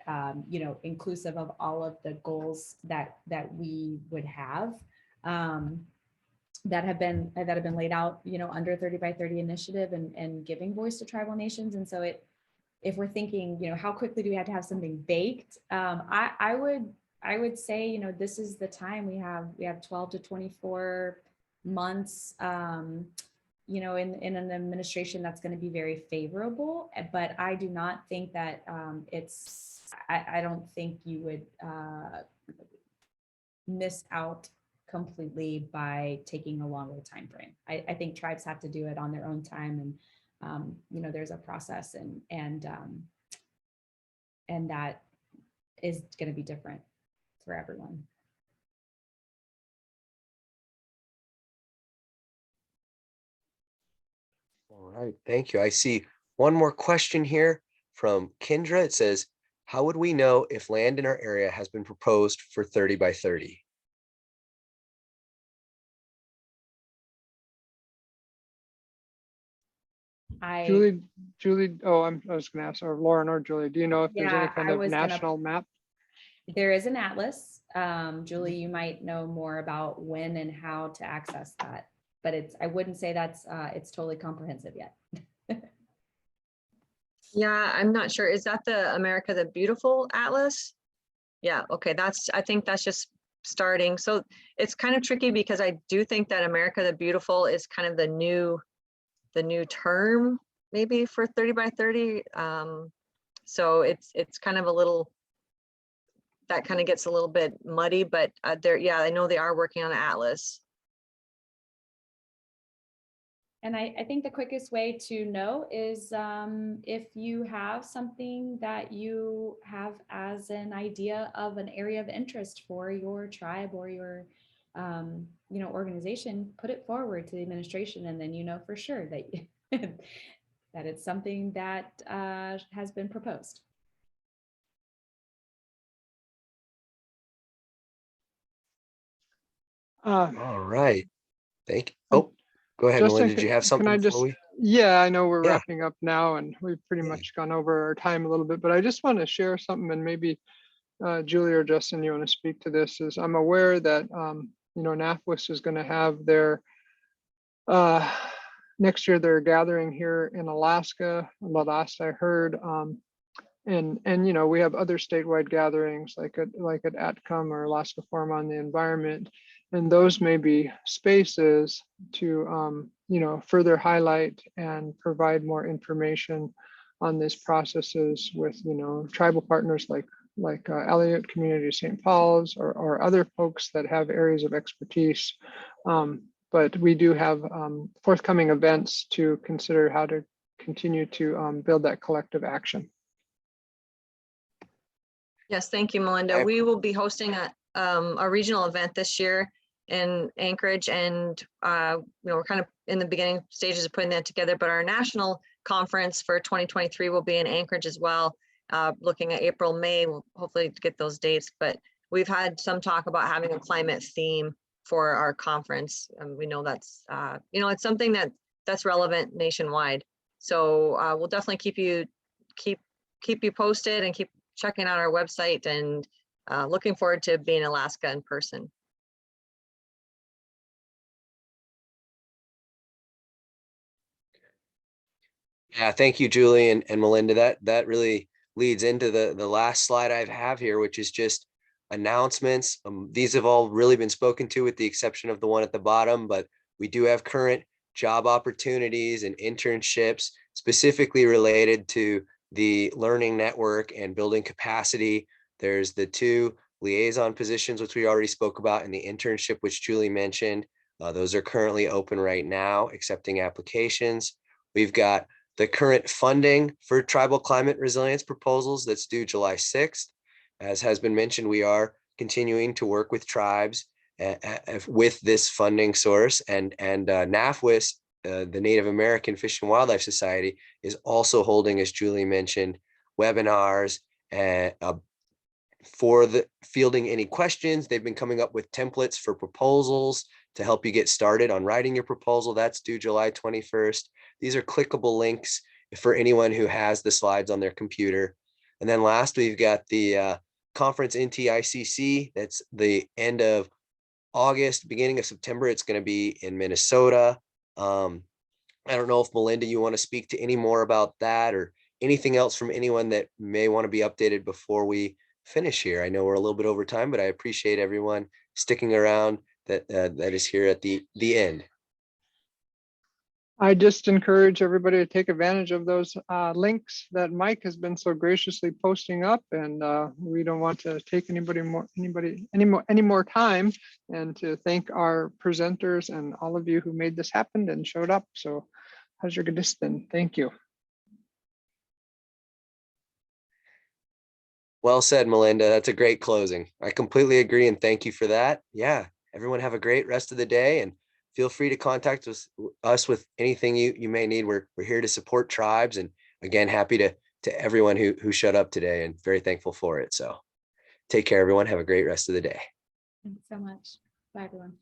inclusive of all of the goals that we would have, that have been laid out, under 30 by 30 initiative, and giving voice to tribal nations. And so if we're thinking, how quickly do we have to have something baked? I would say, this is the time. We have 12 to 24 months, in an administration that's going to be very favorable. But I do not think that I don't think you would miss out completely by taking a longer time frame. I think tribes have to do it on their own time, and there's a process, and that is going to be different for everyone. All right, thank you. I see one more question here from Kendra. It says, how would we know if land in our area has been proposed for 30 by 30? Julie, oh, I was gonna ask, or Lauren or Julie, do you know if there's any kind of national map? There is an atlas. Julie, you might know more about when and how to access that, but I wouldn't say it's totally comprehensive yet. Yeah, I'm not sure. Is that the America the Beautiful Atlas? Yeah, okay, I think that's just starting. So it's kind of tricky, because I do think that America the Beautiful is kind of the new term maybe for 30 by 30. So it's kind of a little, that kind of gets a little bit muddy, but I know they are working on an atlas. And I think the quickest way to know is if you have something that you have as an idea of an area of interest for your tribe or your organization, put it forward to the administration, and then for sure that that it's something that has been proposed. All right, thank you. Oh, go ahead, Justin, Melinda. Did you have something before we? Yeah, I know we're Yeah. wrapping up now, and we've pretty much gone over our time a little bit, but I just want to share something, and maybe Julie or Justin, you want to speak to this. Is I'm aware that NAFWS is going to have their next year they're gathering here in Alaska, the last I heard. And you know, we have other statewide gatherings like at ATCOM or Alaska Forum on the Environment, and those may be spaces to you know, further highlight and provide more information on these processes with, you know, tribal partners like Aleut Community of St. Paul's or other folks that have areas of expertise. But we do have forthcoming events to consider how to continue to build that collective action. Yes, thank you, Melinda. We will be hosting a regional event this year in Anchorage, and you know, we're kind of in the beginning stages of putting that together, but our national conference for 2023 will be in Anchorage as well, looking at April, May. We'll hopefully get those dates, but we've had some talk about having a climate theme for our conference, and we know that's you know, it's something that's relevant nationwide. So we'll definitely keep you posted and keep checking out our website, and looking forward to being in Alaska in person. Yeah, thank you, Julie and Melinda. That really leads into the last slide I have here, which is just announcements. These have all really been spoken to with the exception of the one at the bottom, but we do have current job opportunities and internships specifically related to the learning network and building capacity. There's the 2 liaison positions, which we already spoke about, and the internship, which Julie mentioned. Those are currently open right now, accepting applications. We've got the current funding for tribal climate resilience proposals that's due July 6th. As has been mentioned, we are continuing to work with tribes with this funding source, and NAFWS, the Native American Fish and Wildlife Society, is also holding, as Julie mentioned, webinars for the fielding any questions. They've been coming up with templates for proposals to help you get started on writing your proposal. That's due July 21st. These are clickable links for anyone who has the slides on their computer. And then last, we've got the conference NTICC. That's the end of August, beginning of September. It's going to be in Minnesota. I don't know if Melinda, you want to speak to any more about that or anything else from anyone that may want to be updated before we finish here. I know we're a little bit over time, but I appreciate everyone sticking around that is here at the end. I just encourage everybody to take advantage of those links that Mike has been so graciously posting up, and we don't want to take any more time, and to thank our presenters and all of you who made this happen and showed up. So how's your Gadistan? Thank you. Well said, Melinda. That's a great closing. I completely agree, and thank you for that. Yeah, everyone have a great rest of the day, and feel free to contact us with anything you may need. We're here to support tribes, and again, happy to everyone who showed up today, and very thankful for it. So take care, everyone. Have a great rest of the day. Thanks so much. Bye, everyone.